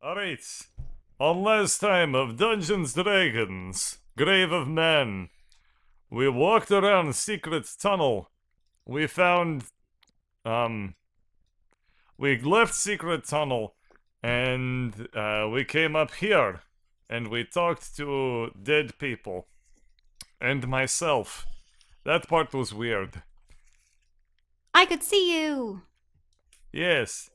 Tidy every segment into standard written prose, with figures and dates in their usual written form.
Alright. On last time of Dungeons Dragons, Grave of Man, we walked around secret tunnel. We found, we left secret tunnel, and, we came up here, and we talked to dead people. And myself. That part was weird. I could see you. Yes.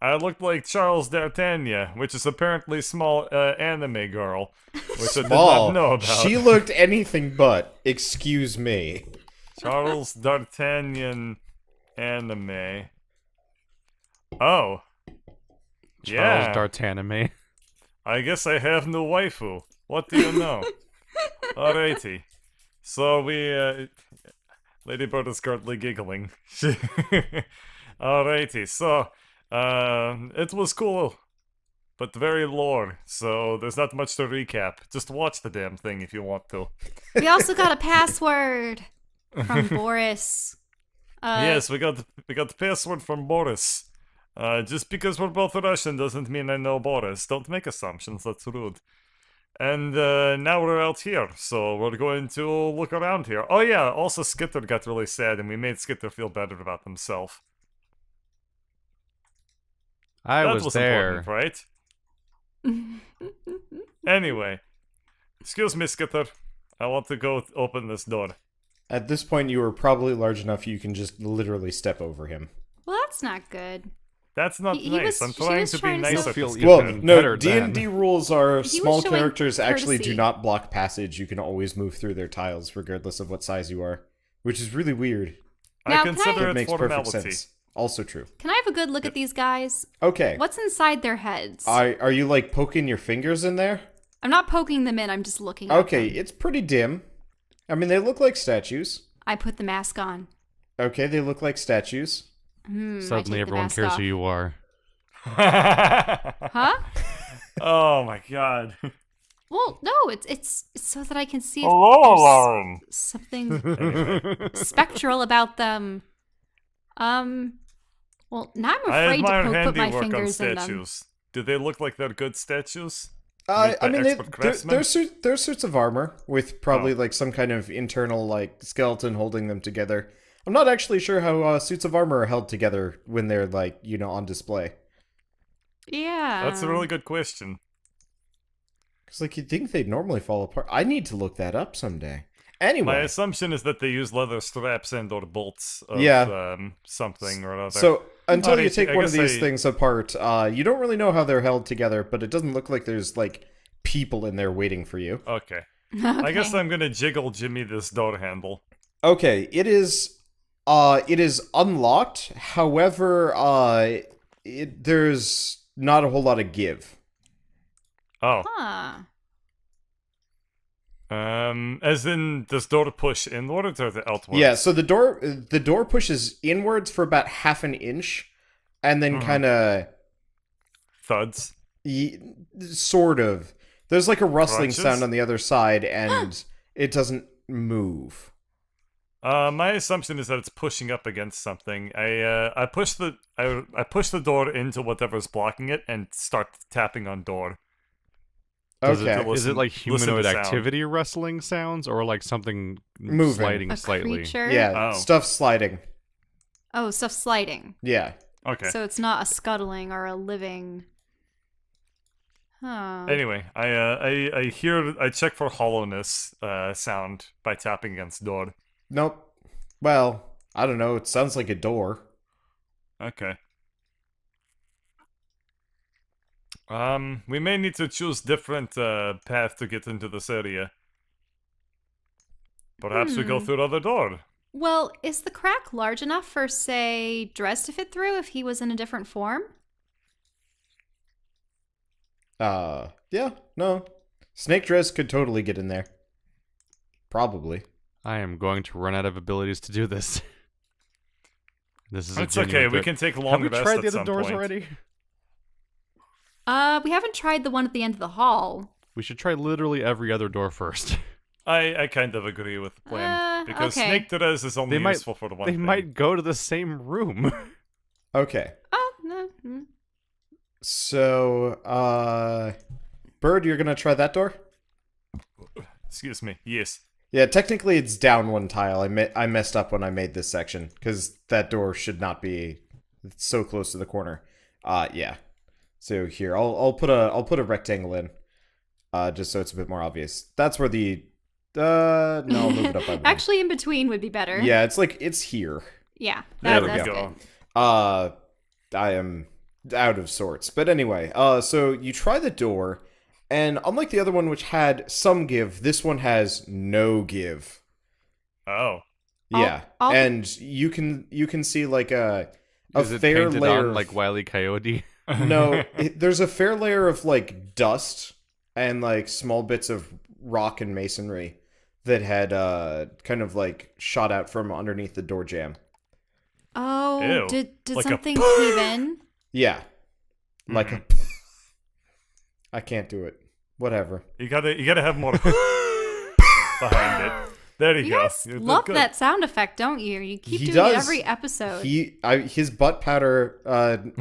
I looked like Charles D'Artagnan, which is apparently small anime girl, which I did not know about. She looked anything but. Excuse me. Charles D'Artagnan anime. Oh. Charles Yeah. D'Artagnan. I guess I have no waifu. What do you know? Alrighty. So we, Lady Bird is currently giggling. Alrighty, so, it was cool, but very lore, so there's not much to recap. Just watch the damn thing if you want to. We also got a password from Boris. Yes, we got the password from Boris. Just because we're both Russian doesn't mean I know Boris. Don't make assumptions, that's rude. And now we're out here, so we're going to look around here. Oh yeah, also Skitter got really sad, and we made Skitter feel better about himself. I That was was there. important, right? Anyway, excuse me, Skitter. I want to go open this door. At this point, you were probably large enough you can just literally step over him. Well, that's not good. That's not He nice. was- I'm she trying was to be trying to nicer say- to Feel Skitter. Well, Even no, better D&D rules are He was small showing characters actually do courtesy. not block passage. You can always move through their tiles, regardless of what size you are. Which is really weird. Now, I can consider It it makes formality. perfect sense. Also true. Can I have a good look at these guys? Okay. What's inside their heads? Are you, like, poking your fingers in there? I'm not poking them in, I'm just looking at Okay, them. it's pretty dim. I mean, they look like statues. I put the mask on. Okay, they look like statues. I Suddenly take the everyone mask cares off. who you are. Huh? Oh my god. Well, no, it's so that I can see if Hello, there's Lauren. something spectral about them. Well, now I'm I afraid to admire put my handiwork on fingers in them. statues. Do they look like they're good statues? I Made mean, by expert craftsmen? they're suits of armor with probably Oh. like some kind of internal like skeleton holding them together. I'm not actually sure how suits of armor are held together when they're like on display. Yeah. That's a really good question. Because like you'd think they'd normally fall apart. I need to look that up someday. Anyway, My assumption is that they use leather straps and or bolts of Yeah. something or other. so until you Alrighty, take I one of guess these I- things apart, you don't really know how they're held together, but it doesn't look like there's like people in there waiting for you. Okay. Okay. I guess I'm gonna jiggle Jimmy this door handle. Okay, it is unlocked. However, there's not a whole lot of give. Oh. Huh. As in, does door push inwards or outwards? Yeah, so the door pushes inwards for about half an inch, and then kind of Thuds. sort of. There's like a rustling Crunches? sound on the other side, and it doesn't move. My assumption is that it's pushing up against something. I push the door into whatever's blocking it and start tapping on door. Does it Okay, do- Is it like listen to humanoid sound. activity rustling sounds or like something Moving. sliding A slightly? creature? yeah, Oh. stuff sliding. Oh, stuff sliding. Yeah. Okay. So it's not a scuttling or a living. Huh. Anyway, I check for hollowness sound by tapping against door. Nope. Well, I don't know. It sounds like a door. Okay. We may need to choose different path to get into this area. Perhaps we go through the other door. Well, is the crack large enough for, say, Dress to fit through if he was in a different form? Yeah, no. Snake Dress could totally get in there. Probably. I am going to run out of abilities to do this. This is It's a okay. genuine We threat. can take a long Have we rest tried at the other some doors point. already? We haven't tried the one at the end of the hall. We should try literally every other door first. I kind of agree with the plan because okay. Snake Therese is only They might- useful for the one They thing. might go to the same room. Okay. Oh, no. So, Bird, you're gonna try that door? Excuse me. Yes. Yeah, technically it's down one tile. I messed up when I made this section because that door should not be so close to the corner. Yeah. So here, I'll put a rectangle in, just so it's a bit more obvious. That's where the no, I'll move it up by one. Actually, in between would be better. Yeah, it's here. Yeah. There we That's go. good. I am out of sorts. But anyway, so you try the door, and unlike the other one which had some give, this one has no give. Oh. Yeah. I'll- And you can see like a Is it fair painted layer on of- like Wile E. Coyote? No, there's a fair layer of like dust and like small bits of rock and masonry that had kind of like shot out from underneath the door jamb. Oh, Ew. did Like a something cave in? Yeah. Like a I can't do it. Whatever. You gotta have more behind it. There you You go. guys You did love good. that sound effect, don't you? You keep He doing it does. every episode. His butt powder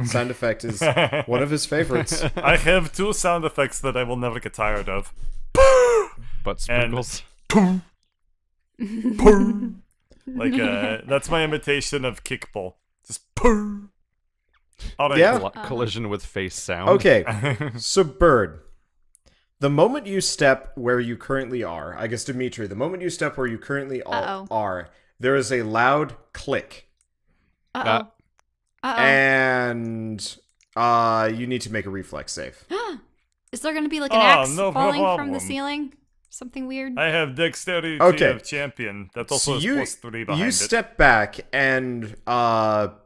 sound effect is one of his favorites. I have 2 sound effects that I will never get tired of. But sprinkles. Like that's my imitation of kickball. Just purr. All right. Yeah. Collision with face sound. Okay, so Bird, the moment you step where you currently are, I guess Dimitri, the moment you step where you currently Uh-oh. are, there is a loud click, Uh-oh. Uh-oh. and you need to make a reflex save. Is there going to be like an Oh, axe no falling from problem. the ceiling? Something weird? I have dexterity Okay. of champion. That also So is you plus 3 behind you it. step back, and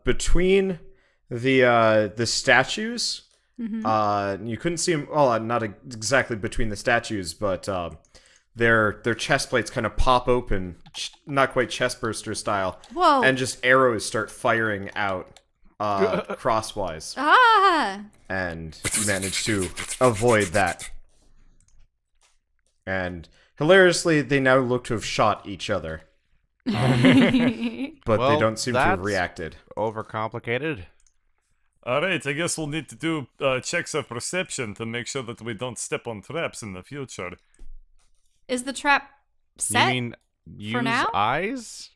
between the statues, you couldn't see them. Well, not exactly between the statues, but their chest plates kind of pop open, not quite chestburster style, Whoa. and just arrows start firing out crosswise, Ah! and you manage to avoid that. And hilariously, they now look to have shot each other, but they Well, don't seem to have that's- reacted. Overcomplicated. Alright, I guess we'll need to do checks of perception to make sure that we don't step on traps in the future. Is the trap set? You mean use now? eyes?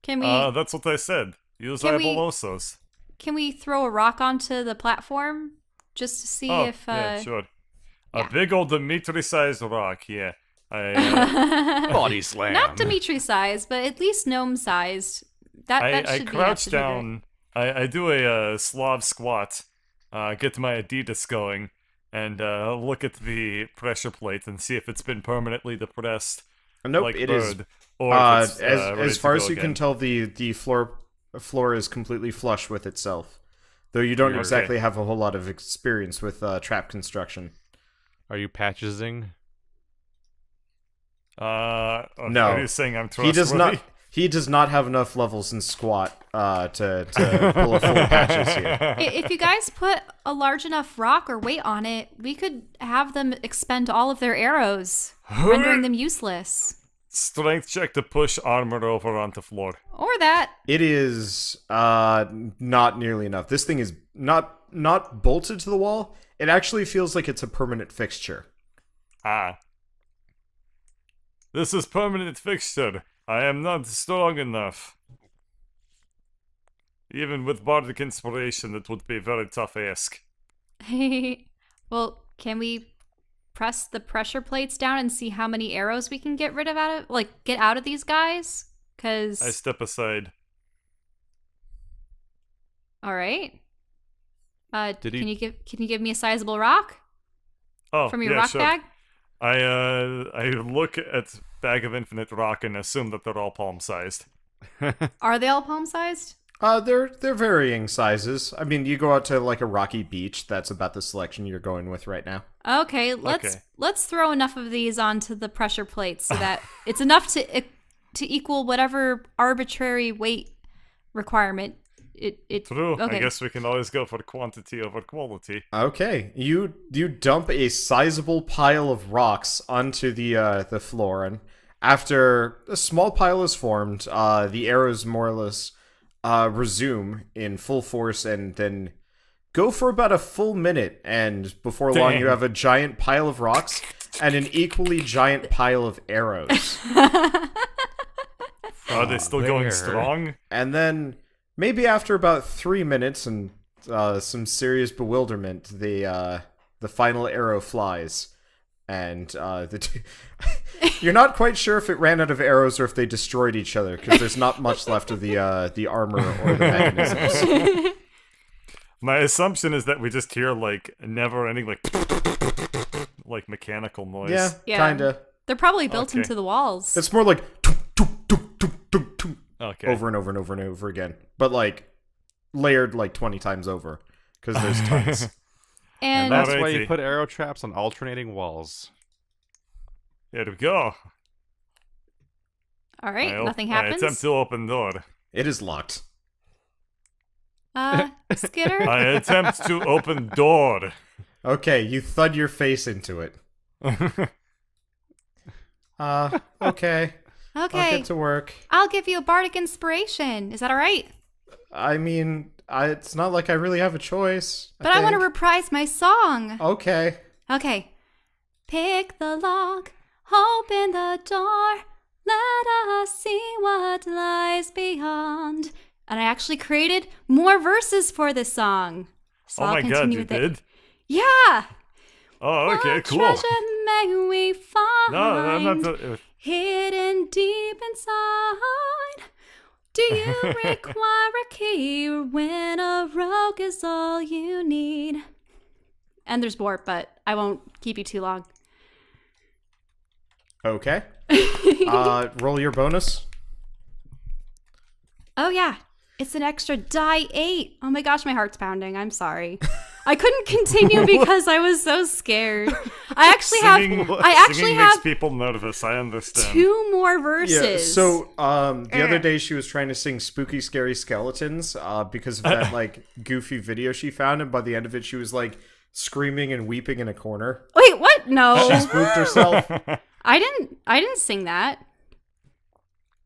Can we That's what I said. Use Can we- eyeballosos. can we throw a rock onto the platform just to see Oh, if yeah, sure. yeah. A big old Dimitri-sized rock, yeah. I, Body slam. Not Dimitri sized, but at least gnome sized. That I should be crouch absolutely great. down. I do a Slav squat, get my Adidas going, and look at the pressure plate and see if it's been permanently depressed. Nope, like it is. bird, or if it's, ready As to far go as you can again. tell, the floor is completely flush with itself. Though you don't Okay. exactly have a whole lot of experience with trap construction. Are you patchesing? No. Are you saying I'm trustworthy? He does not. He does not have enough levels in squat to pull a full patches here. If you guys put a large enough rock or weight on it, we could have them expend all of their arrows, rendering them useless. Strength check to push armor over onto floor. Or that. It is not nearly enough. This thing is not bolted to the wall. It actually feels like it's a permanent fixture. Ah. This is permanent fixture. I am not strong enough. Even with bardic inspiration, it would be a very tough ask. Well, can we press the pressure plates down and see how many arrows we can get rid of get out of these guys? Cause I step aside. all right. Did he- Can you give me a sizable rock Oh, from your yeah, rock sure. bag? I look at bag of infinite rock and assume that they're all palm sized. Are they all palm sized? They're varying sizes. I mean, you go out to like a rocky beach. That's about the selection you're going with right now. Okay, let's throw enough of these onto the pressure plates so that it's enough to equal whatever arbitrary weight requirement it True. Okay. I guess we can always go for quantity over quality. Okay, you dump a sizable pile of rocks onto the floor, and after a small pile is formed, the arrows more or less resume in full force, and then go for about a full minute, and before long Dang. you have a giant pile of rocks and an equally giant pile of arrows. Are they still going there. strong? And then maybe after about 3 minutes and some serious bewilderment, the final arrow flies, and you're not quite sure if it ran out of arrows or if they destroyed each other, because there's not much left of the armor or the mechanisms. My assumption is that we just hear like never-ending like mechanical noise. Yeah, Yeah. kinda. They're probably built Okay. into the walls. It's more like Okay. over and over and over and over again, but like layered like 20 times over, because there's tons. And That's why Alrighty. you put arrow traps on alternating walls. Here we go. all right, nothing I attempt happens. to open door. It is locked. Skitter. I attempt to open door. Okay, you thud your face into it. Okay. I'll Okay, get to work. I'll give you a bardic inspiration. Is that all right? I mean, it's not like I really have a choice. But I want to think. reprise my song. Okay. Okay. Pick the lock, open the door, let us see what lies beyond. And I actually created more verses for this song. So Oh I'll my god, continue you with it. did? Yeah. Oh, okay, What cool. treasure may we find? No, I'm not. Hidden deep inside. Do you require a key when a rogue is all you need? And there's more, but I won't keep you too long. Okay. Roll your bonus. Oh yeah, it's an extra die 8. Oh my gosh, my heart's pounding. I'm sorry. I couldn't continue because I was so scared. I actually Singing have makes people nervous. I understand. 2 more verses. Yeah. So, the other day she was trying to sing "Spooky, Scary Skeletons" because of that like goofy video she found, and by the end of it, she was like screaming and weeping in a corner. Wait, what? No. She spooked herself. I didn't sing that.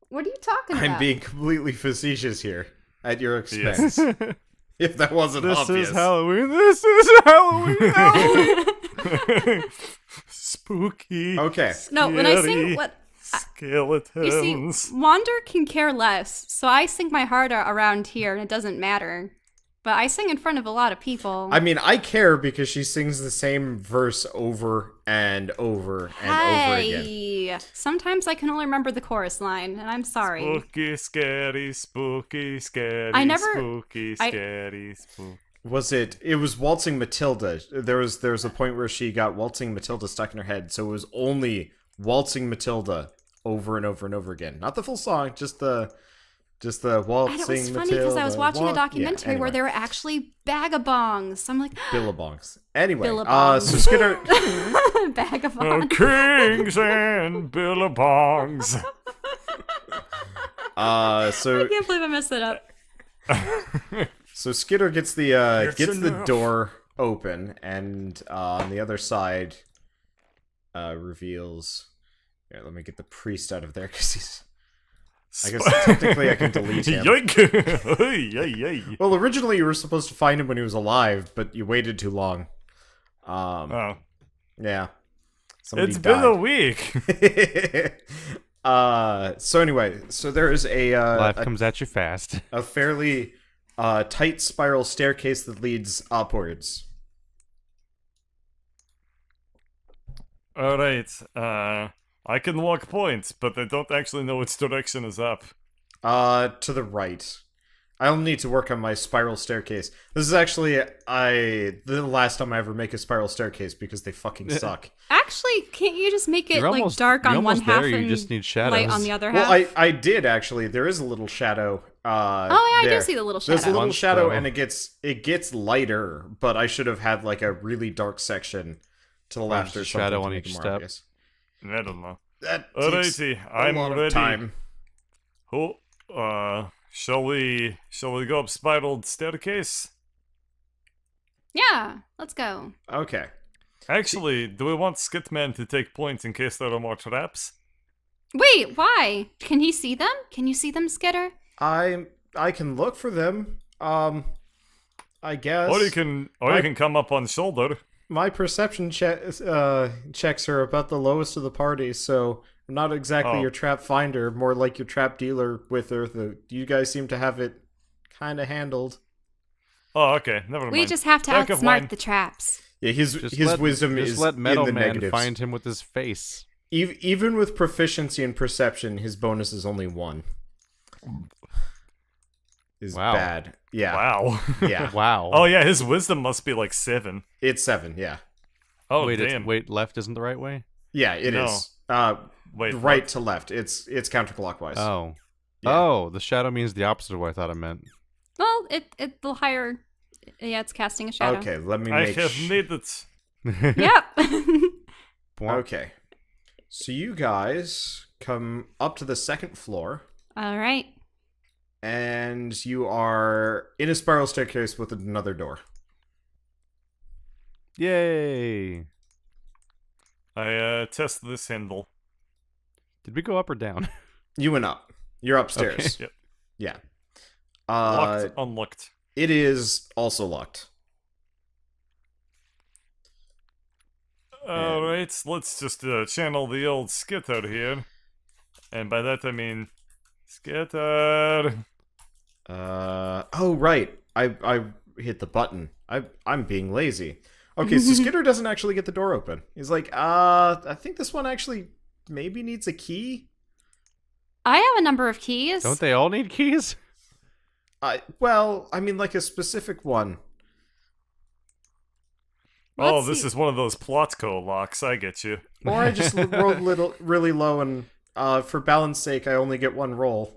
What are you talking about? I'm being completely facetious here at your Yes. expense. If that wasn't This obvious. is Halloween. This is Halloween. Spooky. Okay. No, when I sing scary what skeletons. you see, Wander can care less, so I sing my heart out around here and it doesn't matter. But I sing in front of a lot of people. I mean, I care because she sings the same verse over and over and over again. Hey, sometimes I can only remember the chorus line, and I'm sorry. Spooky, scary, spooky, scary, I never- spooky, I- scary, spooky. It was Waltzing Matilda. There was a point where she got Waltzing Matilda stuck in her head, so it was only Waltzing Matilda over and over and over again. Not the full song, just the waltzing And it was funny Matilda. because I was watching a Yeah, documentary where anyway. there were actually vagabonds. So I'm like, Billabongs. Anyway, Billabongs. so Skitter. Oh, vagabond. kings and billabongs. I So can't believe I messed that up. Skitter gets the enough. door open, and on the other side reveals. Here, let me get the priest out of there because he's. I guess technically I can delete him. Yoink! Yay! Well, originally you were supposed to find him when he was alive, but you waited too long. Oh, Yeah. Somebody it's been a died. week. So anyway, so there is Life comes at you fast. a fairly tight spiral staircase that leads upwards. All right. I can walk points, but I don't actually know which direction is up. To the right. I'll need to work on my spiral staircase. This is actually the last time I ever make a spiral staircase because they fucking suck. Actually, can't you just make it You're like almost- dark you're on one almost there, half you and just need light shadows. on the other Well, half? I did actually. There is a little shadow. Oh, yeah, I there. do see the little There's a shadow. little Once, shadow, though. and it gets lighter. But I should have had like a really dark section to the left or just something shadow to on make each it more step. obvious. I don't know. That takes Alrighty, a I'm lot ready. of time. Oh, shall we go up spiraled staircase? Yeah, let's go. Okay. Actually, do we want Skitman to take points in case there are more traps? Wait, why? Can he see them? Can you see them, Skitter? I can look for them. I guess. Or you can come up on shoulder. My perception checks are about the lowest of the party, so I'm not exactly Oh. your trap finder, more like your trap dealer with Eartha. You guys seem to have it kind of handled. Oh, okay. Never mind. We just have to Back of line. outsmart the traps. Yeah, his wisdom just is let Metal in the Man negatives. find him with his face. Even with proficiency in perception, his bonus is only 1. Is Wow. bad. Yeah. Wow. Yeah. Wow. Oh yeah, his wisdom must be like 7. It's 7, yeah. Oh wait, damn. wait, left isn't the right way? Yeah, it No. is. Wait, right what? to left. It's counterclockwise. Oh. Yeah. Oh, the shadow means the opposite of what I thought it meant. Well, it'll higher. Yeah, it's casting a shadow. Okay, let me I make have made it. Yep. Okay. So you guys come up to the second floor, All right. and you are in a spiral staircase with another door. Yay! I test this handle. Did we go up or down? You went up. You're upstairs. Yep. Yeah. Locked, unlocked. It is also locked. Alright, let's just channel the old skitter here. And by that I mean skitter. Oh right. I hit the button. I'm being lazy. Okay, so Skitter doesn't actually get the door open. He's like, I think this one actually maybe needs a key. I have a number of keys. Don't they all need keys? Well, I mean like a specific one. Oh, Let's this see. is one of those Plotko locks, I get you. Or I just rolled really low and for balance sake I only get one roll.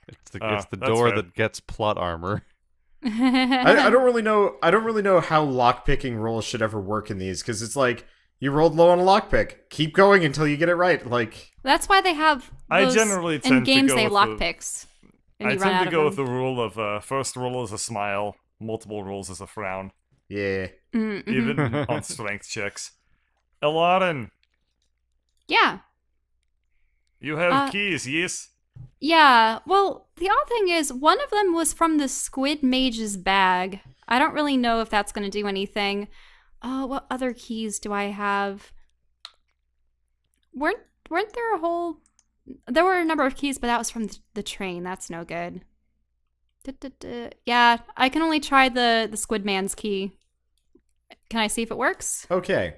It's the that's door fair. that gets plot armor. I don't really know how lockpicking rolls should ever work in these, because it's like you rolled low on a lockpick. Keep going until you get it right. Like That's why they have I those generally in tend to games go they with lock the- picks. And I you run tend out to of go with them. the rule of first roll is a smile, multiple rolls is a frown, yeah. Mhm. even on strength checks. Elarin, Yeah. you have Uh, keys, yes? Yeah. Well, the odd thing is, one of them was from the Squid Mage's bag. I don't really know if that's going to do anything. Oh, what other keys do I have? Weren't there a whole... There were a number of keys, but that was from the train. That's no good. Yeah, I can only try the Squid Man's key. Can I see if it works? Okay.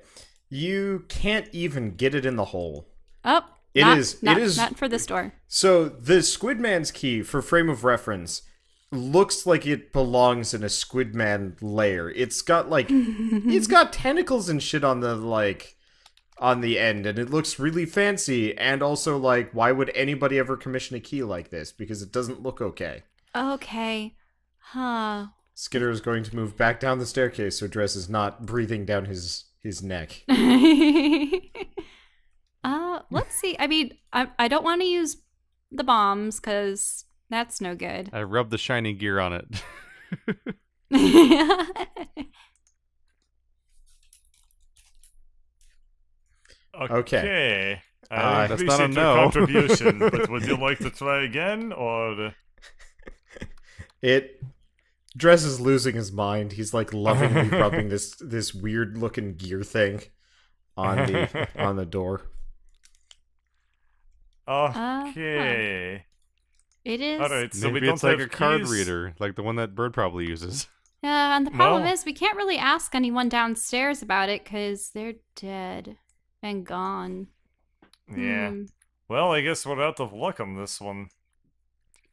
You can't even get it in the hole. Oh, It not, is- not, it is- not for this door. So the Squidman's key, for frame of reference, looks like it belongs in a Squidman lair. It's got like it's got tentacles and shit on the end, and it looks really fancy. And also, like, why would anybody ever commission a key like this? Because it doesn't look okay. Okay. Huh. Skitter is going to move back down the staircase so Dress is not breathing down his neck. Let's see. I mean, I don't want to use the bombs because that's no good. I rubbed the shiny gear on it. Okay. I That's appreciate not a your no. contribution, but would you like to try again, or... Dress is losing his mind. He's like lovingly rubbing this weird looking gear thing on the door. Okay. It is. Alright, so we Maybe don't it's like have a card keys. reader, like the one that Bird probably uses. Yeah, and the problem Well- is we can't really ask anyone downstairs about it because they're dead and gone. Yeah. Hmm. Well, I guess we're out of luck on this one.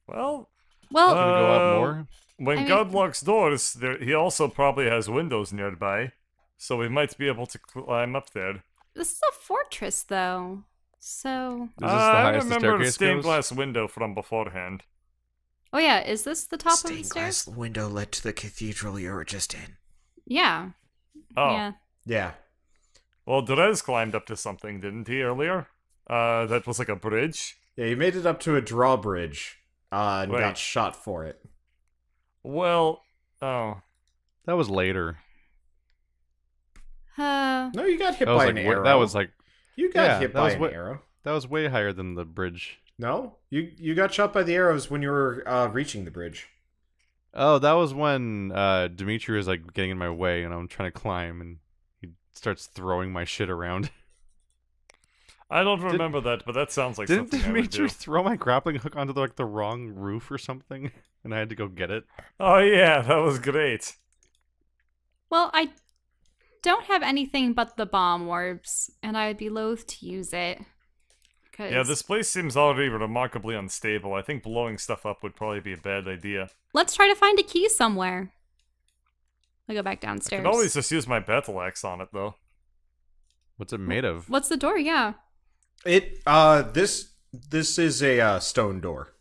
Well, Well, Can we go up more? when I mean- God locks doors, he also probably has windows nearby, so we might be able to climb up there. this is a fortress, though. So, Is this the I highest the remember the staircase stained goes? glass window from beforehand. oh yeah, is this the top of the stairs? window led to the cathedral you were just in. Yeah. Oh, Yeah. Yeah. well, Derez climbed up to something, didn't he, earlier? That was like a bridge. Yeah, you made it up to a drawbridge and Right. got shot for it. Well, oh. That was later. No, you got hit That was by like an wa- arrow. that was like You got yeah, hit that by was an what- arrow. that was way higher than the bridge. No, you got shot by the arrows when you were reaching the bridge. Oh, that was when Dimitri was like getting in my way, and I'm trying to climb, and he starts throwing my shit around. I don't remember that, but that sounds like Didn't something I would Dimitri do. throw my grappling hook onto the wrong roof or something, and I had to go get it? Oh yeah, that was great. Well, I don't have anything but the bomb orbs, and I'd be loath to use it. Yeah, this place seems already remarkably unstable. I think blowing stuff up would probably be a bad idea. Let's try to find a key somewhere. I'll go back I downstairs. could always just use my battle axe on it, though. What's it made of? What's the door? Yeah. This is a stone door.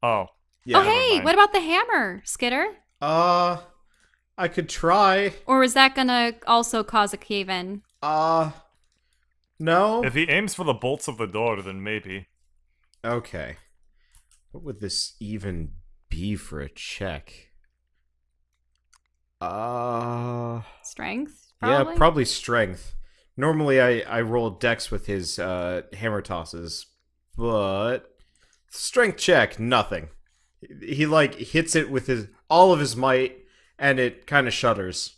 Oh. Yeah. Oh, never hey, mind. what about the hammer, Skitter? I could try. Or is that gonna also cause a cave-in? No. If he aims for the bolts of the door, then maybe. Okay. What would this even be for a check? Strength? Yeah, Probably? probably strength. Normally I roll dex with his hammer tosses, but strength check, nothing. He like hits it with all of his might, and it kind of shudders.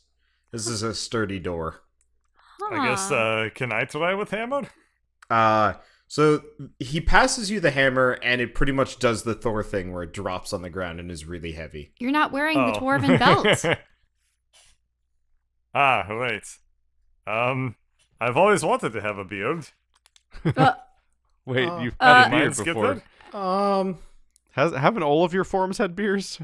This is a sturdy door. I guess, can I try with hammer? So he passes you the hammer, and it pretty much does the Thor thing where it drops on the ground and is really heavy. You're not wearing the Oh. dwarven belt. Ah, right. I've always wanted to have a beard. Wait, Uh, you've uh, had a Mind beard skip before. that? Haven't all of your forms had beards?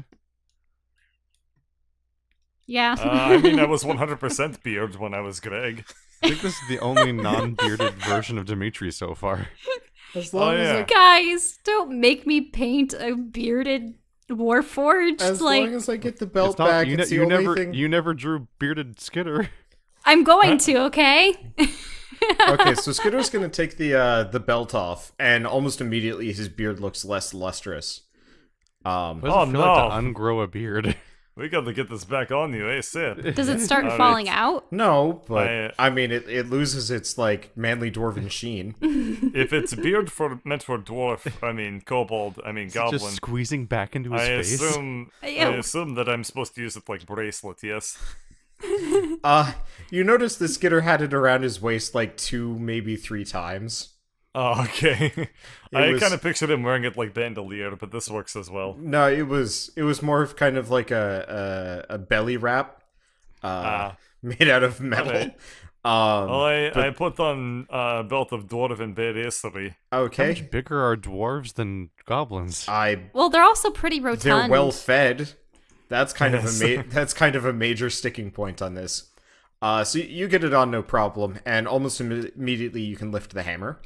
Yeah. I mean, I was 100% beard when I was Greg. I think this is the only non-bearded version of Dimitri so far. As long as I- Guys, don't make me paint a bearded warforged. As like, long as I get the belt It's not, back, you, it's ne- the you only never thing. you never drew bearded Skitter. I'm going to, okay? Okay, so Skitter's gonna take the belt off, and almost immediately his beard looks less lustrous. What does Oh, it feel like to no. ungrow a beard? We gotta get this back on you, ASAP. Does it start Alright. falling out? No, but I- I mean, it loses its like manly dwarven sheen. If it's beard meant for dwarf, I mean kobold, I mean goblin, Just squeezing back into his I face. assume that I'm supposed to use it like bracelet, yes. You notice the Skitter had it around his waist like 2, maybe 3 times. Oh, okay. I was- kind of pictured him wearing it like bandolier, but this works as well. No, it was more of kind of like a belly wrap, made out of metal. Alright. Well, I put on a belt of dwarven badassery. How Okay, much bigger are dwarves than goblins? Well, they're also pretty rotund. they're well fed. That's kind Yes. of that's kind of a major sticking point on this. So you get it on no problem, and almost immediately you can lift the hammer.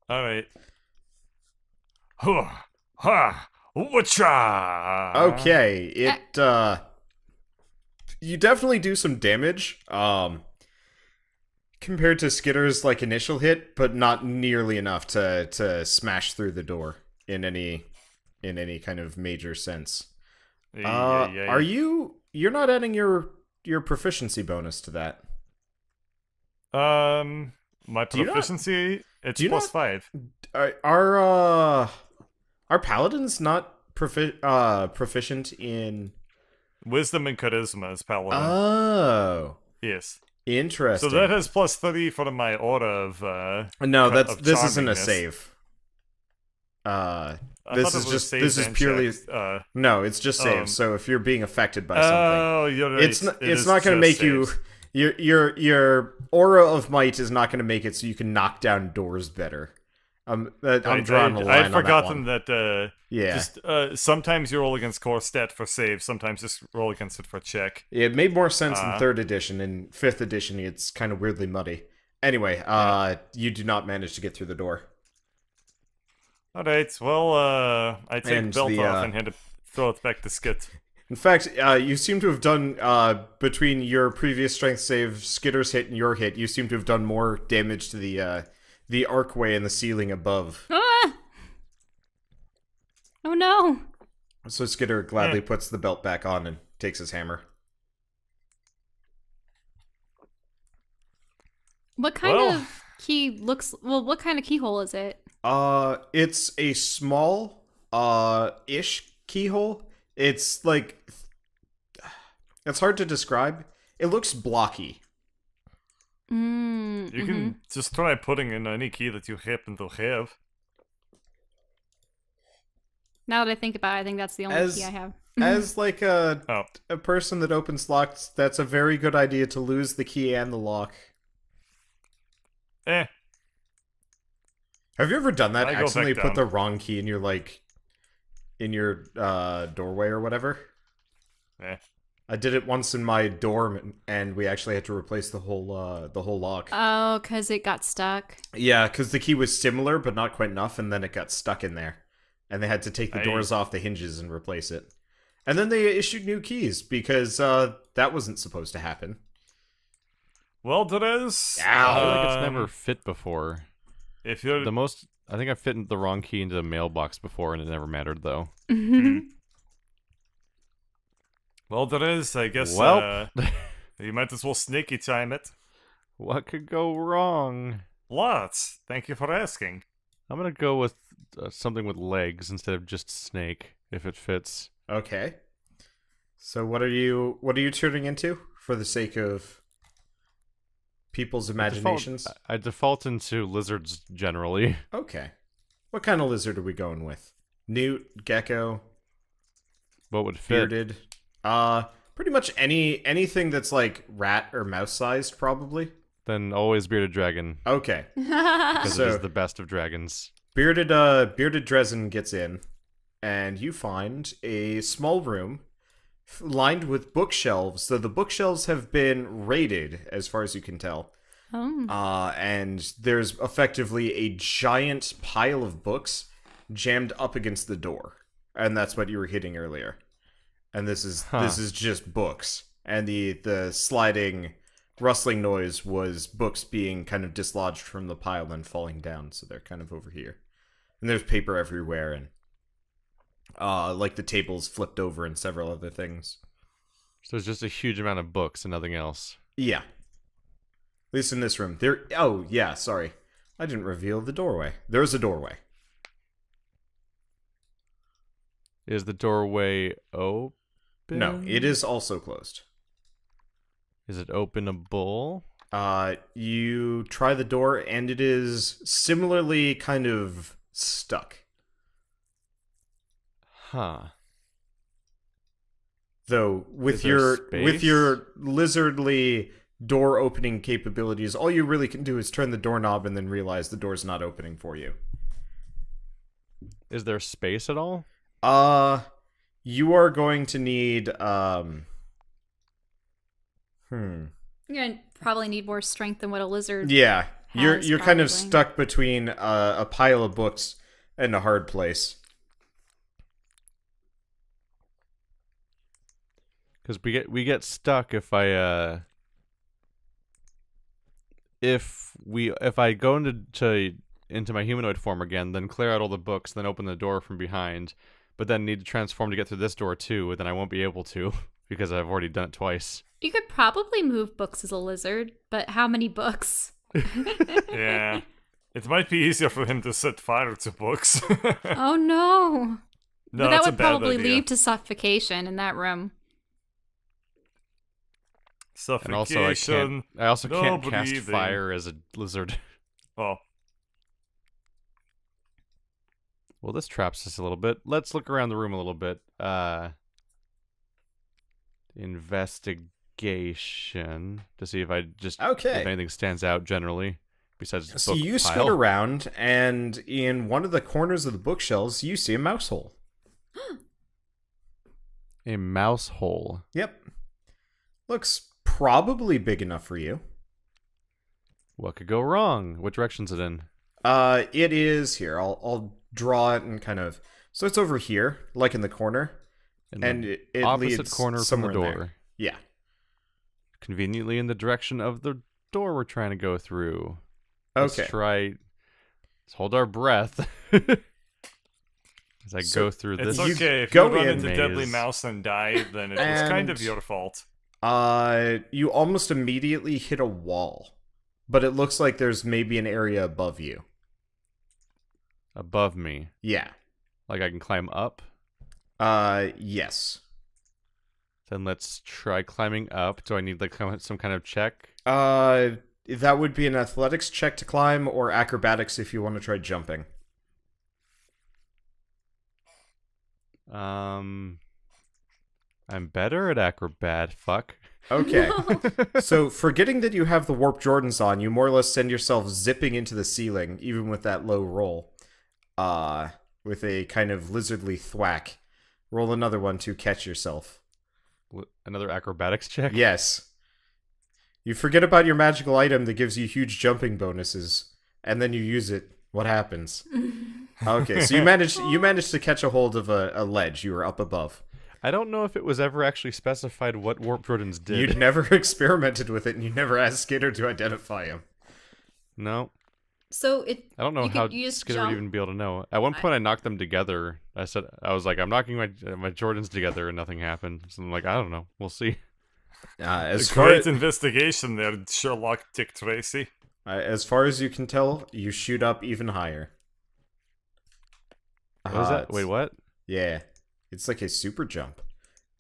Alright. Huh. Ha. Whatcha? Okay, you definitely do some damage. Compared to Skitter's like initial hit, but not nearly enough to smash through the door in any kind of major sense. Yeah. Are you're not adding your proficiency bonus to that? My Do you not- proficiency, it's do you plus not- 5. Are paladins not proficient in? Wisdom and charisma is paladin. Oh, Yes. interesting. So that has plus 3 for my aura of, no, of this isn't a charmingness. save. I This thought it is was just saves this is and purely checks. no, it's just save. So if you're being affected by something, Oh, you're right. it's It it's is not going to just make you. saves. Your aura of might is not going to make it so you can knock down doors better. I'm drawing a line I'd on forgotten that one. that. Yeah, Just sometimes you roll against core stat for save. Sometimes just roll against it for check. it made more sense in Uh. 3rd edition. In 5th edition, it's kind of weirdly muddy. Anyway, you do not manage to get through the door. All right. Well, I take And belt the, off and throw it back to Skit. In fact, you seem to have done between your previous strength save, Skitter's hit, and your hit. You seem to have done more damage to the archway in the ceiling above. Ah! Oh no. So Skitter gladly puts the belt back on and takes his hammer. What kind Well. of key looks... Well, what kind of keyhole is it? It's a small ish keyhole. It's like... It's hard to describe. It looks blocky. You can just try putting in any key that you happen to have. Now that I think about it, I think that's the only key I have. As like a Oh. person that opens locks, that's a very good idea to lose the key and the lock. Eh. Have you ever done that? I go Accidentally back put down. the wrong key in your doorway or whatever? Eh. I did it once in my dorm, and we actually had to replace the whole lock. Oh, because it got stuck. Yeah, because the key was similar, but not quite enough, and then it got stuck in there. And they had to take the doors off the hinges and replace it. And then they issued new keys, because that wasn't supposed to happen. Well, there is. I feel like it's never fit before. If you're I think I fit the wrong key into the mailbox before, and it never mattered though. Well, there is. I guess. Well. You might as well sneaky time it. What could go wrong? Lots. Thank you for asking. I'm gonna go with something with legs instead of just snake, if it fits. Okay. So what are you turning into for the sake of people's imaginations? I default into lizards generally. Okay. What kind of lizard are we going with? Newt, gecko, What would fit? bearded? Pretty much anything that's like rat or mouse sized, probably. Then always bearded dragon, Okay. because So- it is the best of dragons. Bearded Dresden gets in, and you find a small room lined with bookshelves. So the bookshelves have been raided, as far as you can tell. Oh. And there's effectively a giant pile of books jammed up against the door, and that's what you were hitting earlier. And this is just books, and the sliding, rustling noise was books being kind of dislodged from the pile and falling down. So they're kind of over here, and there's paper everywhere, and like the tables flipped over and several other things. So there's just a huge amount of books and nothing else. Yeah. At least in this room. There. Oh, yeah, sorry. I didn't reveal the doorway. There's a doorway. Is the doorway open? No, it is also closed. Is it openable? You try the door, and it is similarly kind of stuck. Huh. Though with Is there your space? lizardly door opening capabilities, all you really can do is turn the doorknob and then realize the door's not opening for you. Is there space at all? You are going to need You're gonna probably need more strength than what a lizard. Yeah. You're has, kind of probably. stuck between a pile of books and a hard place. Because we get stuck if I if I go into my humanoid form again, then clear out all the books, then open the door from behind, but then need to transform to get through this door too, and then I won't be able to because I've already done it twice. You could probably move books as a lizard, but how many books? Yeah. It might be easier for him to set fire to books. Oh no. No, But that that's a would bad probably idea. lead to suffocation in that room. And also Suffocation. I also can't no cast breathing. fire as a lizard. Oh, Well, this traps us a little bit. Let's look around the room a little bit. Investigation to see if I just Okay. if anything stands out generally besides the So book you pile. scoot around, and in one of the corners of the bookshelves, you see a mouse hole. A mouse hole. Yep. Looks probably big enough for you. What could go wrong? What direction's it in? It is here. I'll draw it and kind of. So it's over here, like in the corner, In and the it opposite leads corner from the somewhere in door. there. Yeah. Conveniently in the direction of the door we're trying to go through. Okay. Let's try. Let's hold our breath as I So go through it's this. okay. If go you run in. into Deadly maze. Mouse and die, then it was kind of And- your fault. You almost immediately hit a wall, but it looks like there's maybe an area above you. Above me, Yeah. like I can climb up. Yes. Then let's try climbing up. Do I need like some kind of check? That would be an athletics check to climb, or acrobatics if you want to try jumping. I'm better at acrobat. Fuck. Okay. So, forgetting that you have the warp Jordans on, you more or less send yourself zipping into the ceiling, even with that low roll. With a kind of lizardly thwack. Roll another one to catch yourself. Another acrobatics check? Yes. You forget about your magical item that gives you huge jumping bonuses, and then you use it. What happens? Okay, so you managed to catch a hold of a ledge. You were up above. I don't know if it was ever actually specified what Warp Jordans did. You'd never experimented with it, and you never asked Skitter to identify him. No. So I don't know how you Skitter would even be able to know. At one point, I knocked them together. I was like, I'm knocking my Jordans together, and nothing happened. So I'm like, I don't know. We'll see. As Great investigation there, Sherlock Dick Tracy. As far as you can tell, you shoot up even higher. What is that? Wait, what? Yeah. It's like a super jump.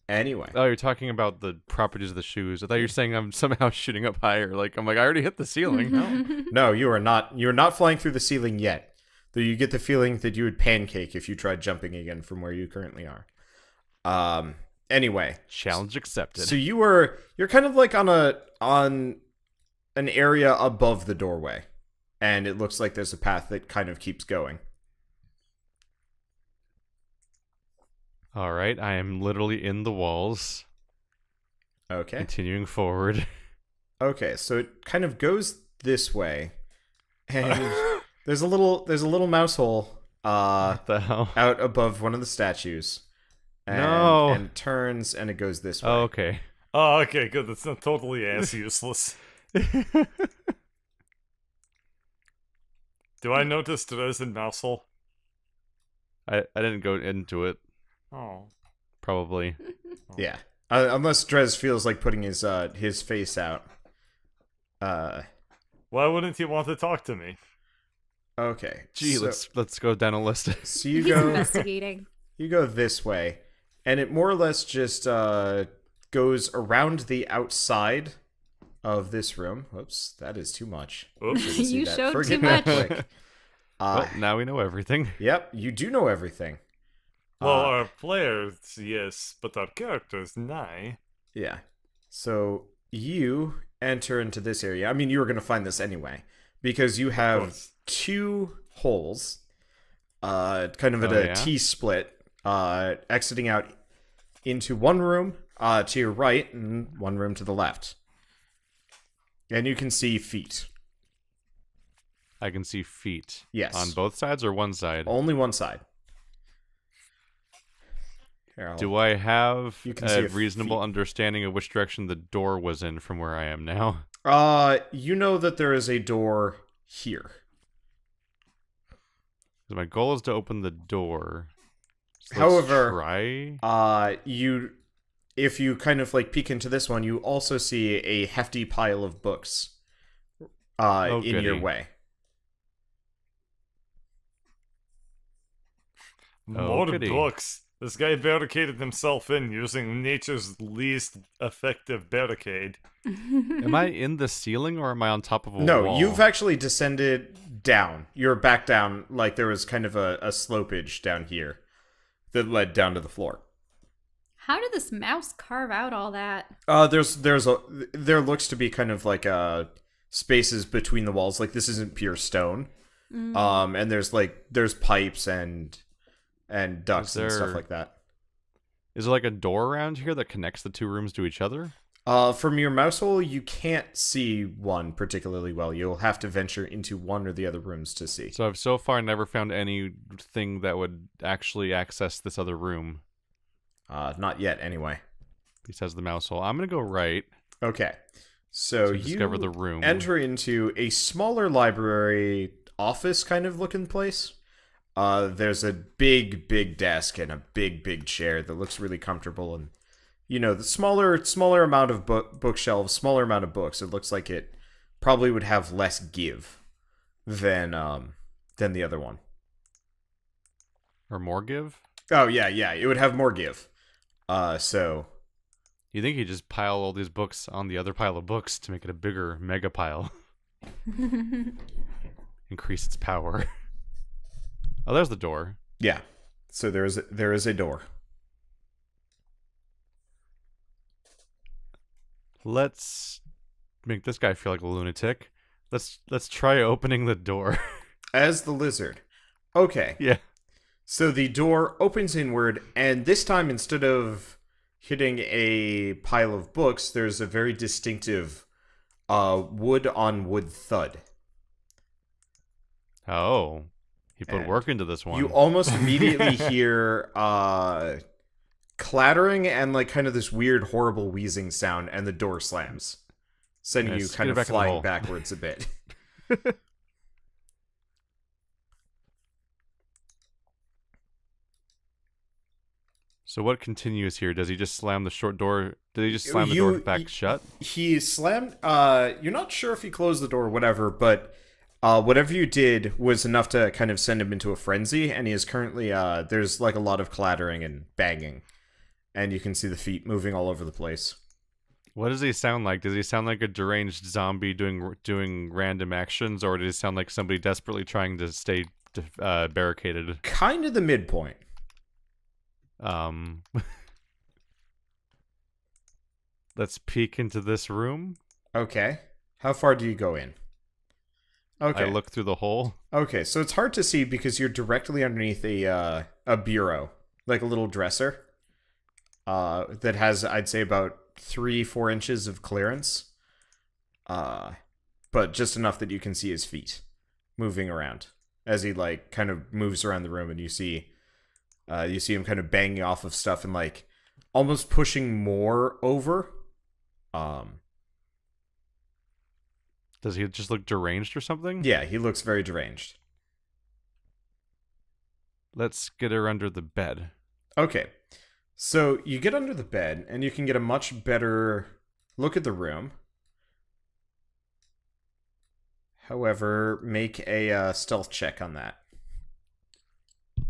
Anyway. Oh, you're talking about the properties of the shoes. I thought you were saying I'm somehow shooting up higher. I'm like, I already hit the ceiling. No. No, you are not. You're not flying through the ceiling yet. Though you get the feeling that you would pancake if you tried jumping again from where you currently are. Anyway. Challenge accepted. So you're kind of like on an area above the doorway. And it looks like there's a path that kind of keeps going. All right, I am literally in the walls. Okay. Continuing forward. Okay, so it kind of goes this way, and there's a little mouse hole What the hell? out above one of the statues. And, No. And it turns and it goes this way. Oh, okay. Oh, okay, good. That's not totally as useless. Do I notice Dres in mouse hole? I didn't go into it. Oh. Probably. Yeah. Unless Dres feels like putting his face out. Why wouldn't he want to talk to me? Okay. Gee, so, let's go down a list. So you He's go investigating. you go this way, and it more or less just goes around the outside of this room. Whoops, that is too much. Oops. Shouldn't see You that. showed Forget too that much. quick. Well, now we know everything. Yep, you do know everything. Well, our players, yes, but our characters, nay. Yeah. So you enter into this area. I mean, you were going to find this anyway, because you have course. two holes, kind of at Oh, a yeah? T-split, exiting out into one room to your right and one room to the left. And you can see feet. I can see feet. Yes. On both sides or one side? Only one side. Here, Do I have You can see a a reasonable feet. understanding of which direction the door was in from where I am now? you know that there is a door here. 'Cause my goal is to open the door. So let's However, try. if you kind of like peek into this one, you also see a hefty pile of books in your goody. way. More goody. books. This guy barricaded himself in using nature's least effective barricade. Am I in the ceiling or am I on top of a No, wall? you've actually descended down. You're back down, like there was kind of a slopage down here that led down to the floor. How did this mouse carve out all that? There looks to be kind of like spaces between the walls. Like this isn't pure stone. And there's pipes and ducts and stuff there- like that. Is there like a door around here that connects the two rooms to each other? From your mouse hole, you can't see one particularly well. You'll have to venture into one or the other rooms to see. So I've so far never found anything that would actually access this other room Not yet, anyway. besides the mouse hole. I'm gonna go right Okay. So to you discover the room. enter into a smaller library office kind of looking place. There's a big desk and a big chair that looks really comfortable, and the smaller amount of bookshelves, smaller amount of books. It looks like it probably would have less give than the other one. Or more give? Oh, yeah, it would have more give. So... You think you just pile all these books on the other pile of books to make it a bigger mega pile. Increase its power. Oh, there's the door. Yeah. So there is a door. Let's make this guy feel like a lunatic. Let's try opening the door. As the lizard. Okay. Yeah. So the door opens inward, and this time, instead of hitting a pile of books, there's a very distinctive wood on wood thud. Oh. He put And work into this one. You almost immediately hear clattering and like kind of this weird, horrible wheezing sound, and the door slams, sending you Nice. kind Get it of back in the flying hole. backwards a bit. So what continues here? Does he just slam the short door? Did he just slam the door back shut? He slammed. You're not sure if he closed the door or whatever, but whatever you did was enough to kind of send him into a frenzy, and he is currently. There's like a lot of clattering and banging, and you can see the feet moving all over the place. What does he sound like? Does he sound like a deranged zombie doing random actions, or does he sound like somebody desperately trying to stay barricaded? Kind of the midpoint. Let's peek into this room. Okay. How far do you go in? Okay. I look through the hole. Okay, so it's hard to see because you're directly underneath a bureau, like a little dresser, that has, I'd say, about 3-4 inches of clearance, but just enough that you can see his feet moving around as he like kind of moves around the room, and you see him kind of banging off of stuff and like almost pushing more over. Does he just look deranged or something? Yeah, he looks very deranged. Let's get her under the bed. Okay, so you get under the bed, and you can get a much better look at the room. However, make a stealth check on that. I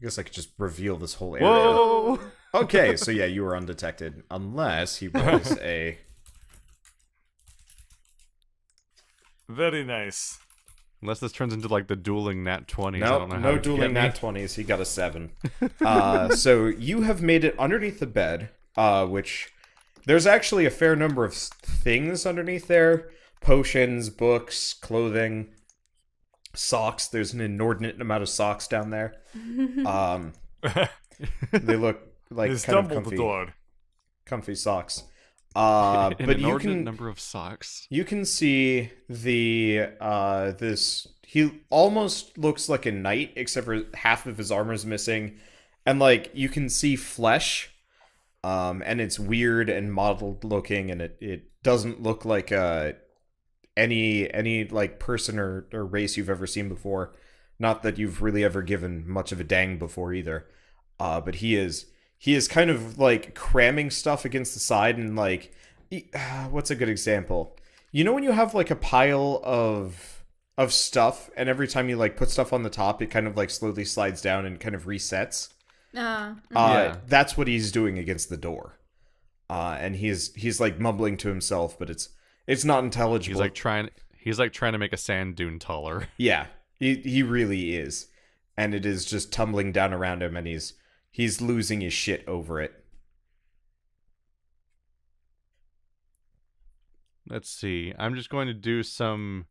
guess I could just reveal this whole area. Whoa! Okay, so yeah, you were undetected. Unless he rolls a... Very nice. Unless this turns into like the dueling nat 20s. I don't know how No to dueling get me. nat 20s. He got a 7. So you have made it underneath the bed, which there's actually a fair number of things underneath there. Potions, books, clothing, socks. There's an inordinate amount of socks down there. They look like His kind of comfy, Dumbledore. comfy socks. An But you inordinate can number of socks. you can see the this he almost looks like a knight, except for half of his armor is missing, and like you can see flesh, and it's weird and mottled looking, and it doesn't look like any like person or race you've ever seen before. Not that you've really ever given much of a dang before either. But he is kind of like cramming stuff against the side, and like what's a good example? You know when you have like a pile of stuff, and every time you like put stuff on the top, it kind of like slowly slides down and kind of resets. Yeah. That's what he's doing against the door. And he's like mumbling to himself, but it's not intelligible. He's like trying to make a sand dune taller. Yeah, he really is, and it is just tumbling down around him, and he's losing his shit over it. Let's see. I'm just going to do some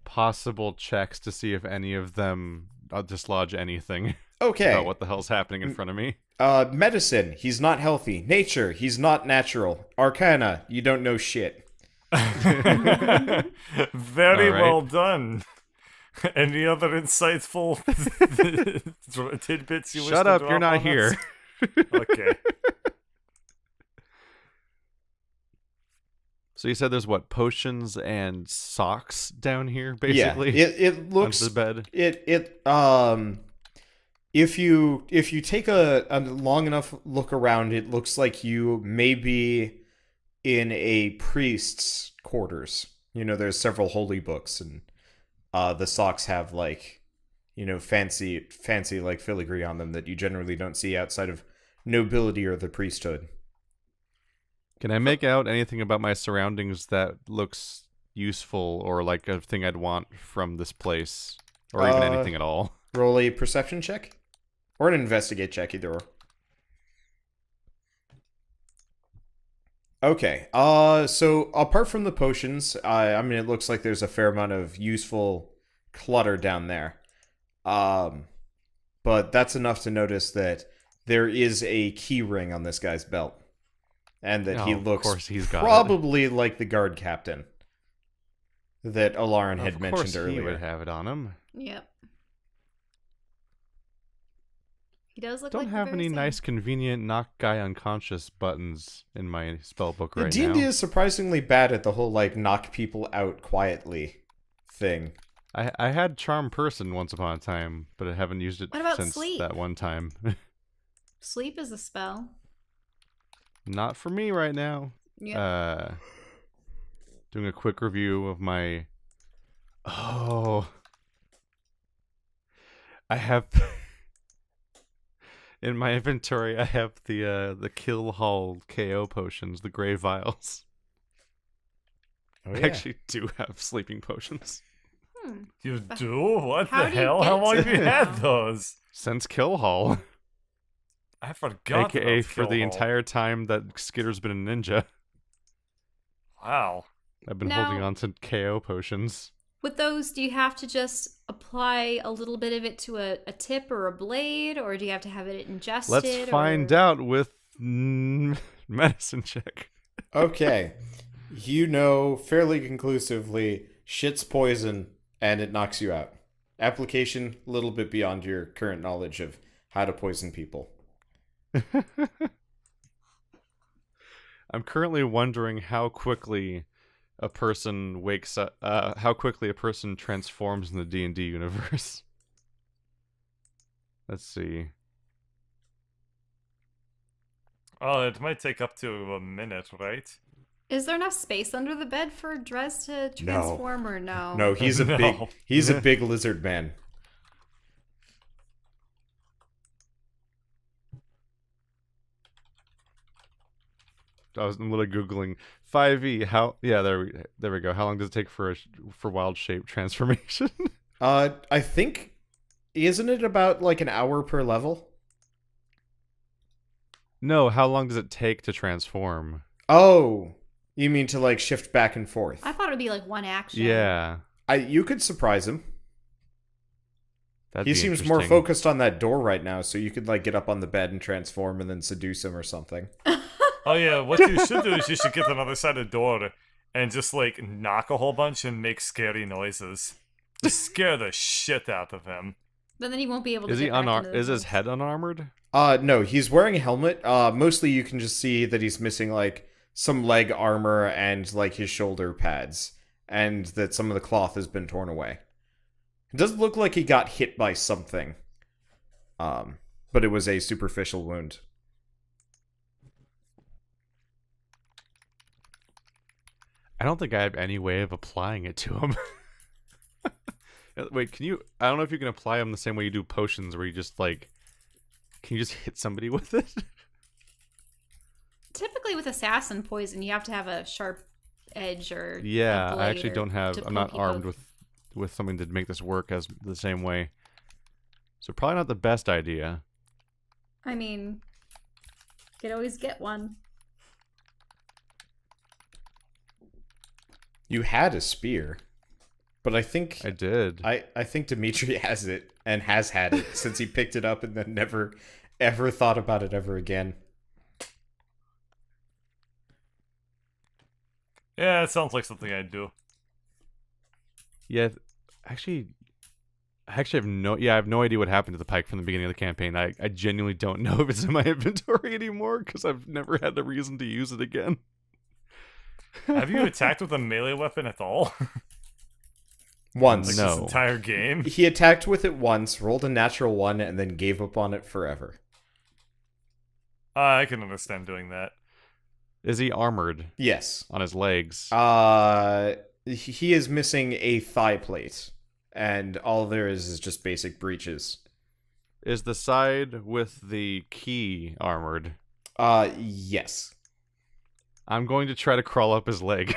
possible checks to see if any of them dislodge anything Okay. about what the hell's happening in front of me. Medicine, he's not healthy. Nature, he's not natural. Arcana, you don't know shit. Very All right. well done. Any other insightful tidbits you wish Shut to up, drop you're not on us? here. Okay. So you said there's what, potions and socks down here, basically? Yeah, it looks under the bed. If you take a long enough look around, it looks like you may be in a priest's quarters. You know, there's several holy books, and the socks have like, fancy like filigree on them that you generally don't see outside of nobility or the priesthood. Can I make out anything about my surroundings that looks useful or like a thing I'd want from this place? Or even anything at all? Roll a perception check. Or an investigate check, either or. Okay, so apart from the potions, I mean, it looks like there's a fair amount of useful clutter down there. But that's enough to notice that there is a key ring on this guy's belt. And that he looks of course he's got probably like the guard captain that Alarin had mentioned Of course earlier. he would have it on him. Yep. He does look Don't like the have very any same. nice, convenient knock guy unconscious buttons in my spell book right D&D now. is surprisingly bad at the whole, like, knock people out quietly thing. I had charm person once upon a time, but I haven't used it What about since sleep? that one time. Sleep is a spell. Not for me right now. Yeah. Doing a quick review of my... Oh. I have... In my inventory, I have the Kill Hall KO potions, the Grey Vials. Oh, I actually do have sleeping potions. You do? What How the do you hell? get How long to have you them? had those? Since Kill Hall. I forgot. AKA about for the Kill Hall. entire time that Skitter's been a ninja. Wow. I've been Now- holding on to KO potions. With those, do you have to just apply a little bit of it to a tip or a blade, or do you have to have it ingested? Let's find or... out with medicine check. Okay. You know fairly conclusively shit's poison and it knocks you out. Application, a little bit beyond your current knowledge of how to poison people. I'm currently wondering how quickly a person wakes up, how quickly a person transforms in the D&D universe. Let's see. Oh, it might take up to a minute, right? Is there enough space under the bed for Drez to transform, or no? No, he's a No. big lizard man. I'm literally googling 5e. How? Yeah, there we go. How long does it take for wild shape transformation? I think, isn't it about like an hour per level? No, how long does it take to transform? Oh, you mean to like shift back and forth? I thought it would be like one action. Yeah, You could surprise him. that'd He be seems more interesting. focused on that door right now, so you could like get up on the bed and transform and then seduce him or something. Oh yeah, what you should do is you should get to another side of the door and just like knock a whole bunch and make scary noises. Just scare the shit out of him. But then he won't be able to. Is he get back into unarmed? the Is his house. head unarmored? No, he's wearing a helmet. Mostly you can just see that he's missing like some leg armor and like his shoulder pads, and that some of the cloth has been torn away. It doesn't look like he got hit by something. But it was a superficial wound. I don't think I have any way of applying it to him. Wait, can you? I don't know if you can apply them the same way you do potions, where you just like, can you just hit somebody with it? Typically, with assassin poison, you have to have a sharp edge or Yeah, a I blade actually or don't have. to I'm not poke you armed with. with something to make this work as the same way. So probably not the best idea. I mean, you could always get one. You had a spear, but I think I did. I think Dimitri has it and has had it since he picked it up and then never ever thought about it ever again. Yeah, it sounds like something I'd do. Yeah, actually, I have no. Yeah, I have no idea what happened to the pike from the beginning of the campaign. I genuinely don't know if it's in my inventory anymore because I've never had a reason to use it again. Have you attacked with a melee weapon at all? Once. Like No. this entire game? He attacked with it once, rolled a natural 1, and then gave up on it forever. I can understand doing that. Is he armored Yes. on his legs? He is missing a thigh plate and all there is just basic breaches. Is the side with the key armored? Yes. I'm going to try to crawl up his leg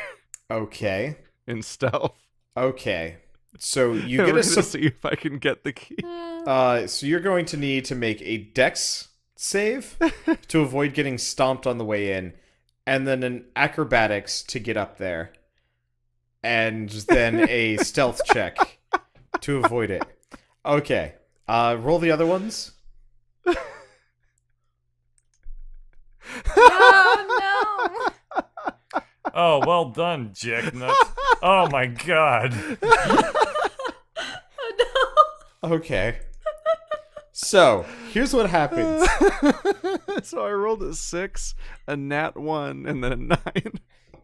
Okay. in stealth. Okay. So you We're get gonna a see if I can get the key. so you're going to need to make a dex save to avoid getting stomped on the way in, and then an acrobatics to get up there, and then a stealth check to avoid it. Okay. Roll the other ones. Oh no! Oh, well done, Jacknut. Oh my god. Oh Okay. So, here's what happens. So I rolled a 6, a nat 1, and then a 9.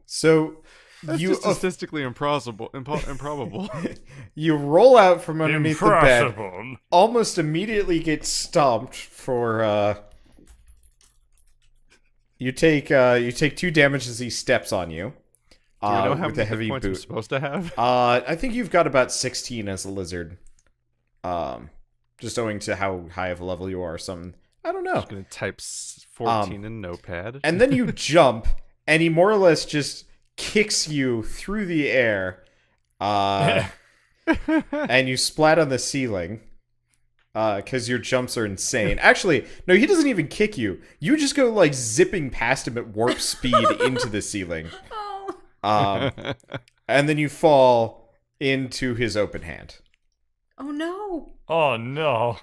So, That's you just statistically improbable. you roll out from underneath the bed, Impossible. almost immediately get stomped for you take 2 damage as he steps on you. Do you know how with many a heavy hit points I'm boot. supposed to have? I think you've got about 16 as a lizard. Just owing to how high of a level you are or something. I don't know. I'm gonna type 14 in Notepad. And then you jump, and he more or less just kicks you through the air, and you splat on the ceiling, because your jumps are insane. Actually, no, he doesn't even kick you. You just go, like, zipping past him at warp speed into the ceiling. Oh. And then you fall into his open hand. Oh no! Oh no.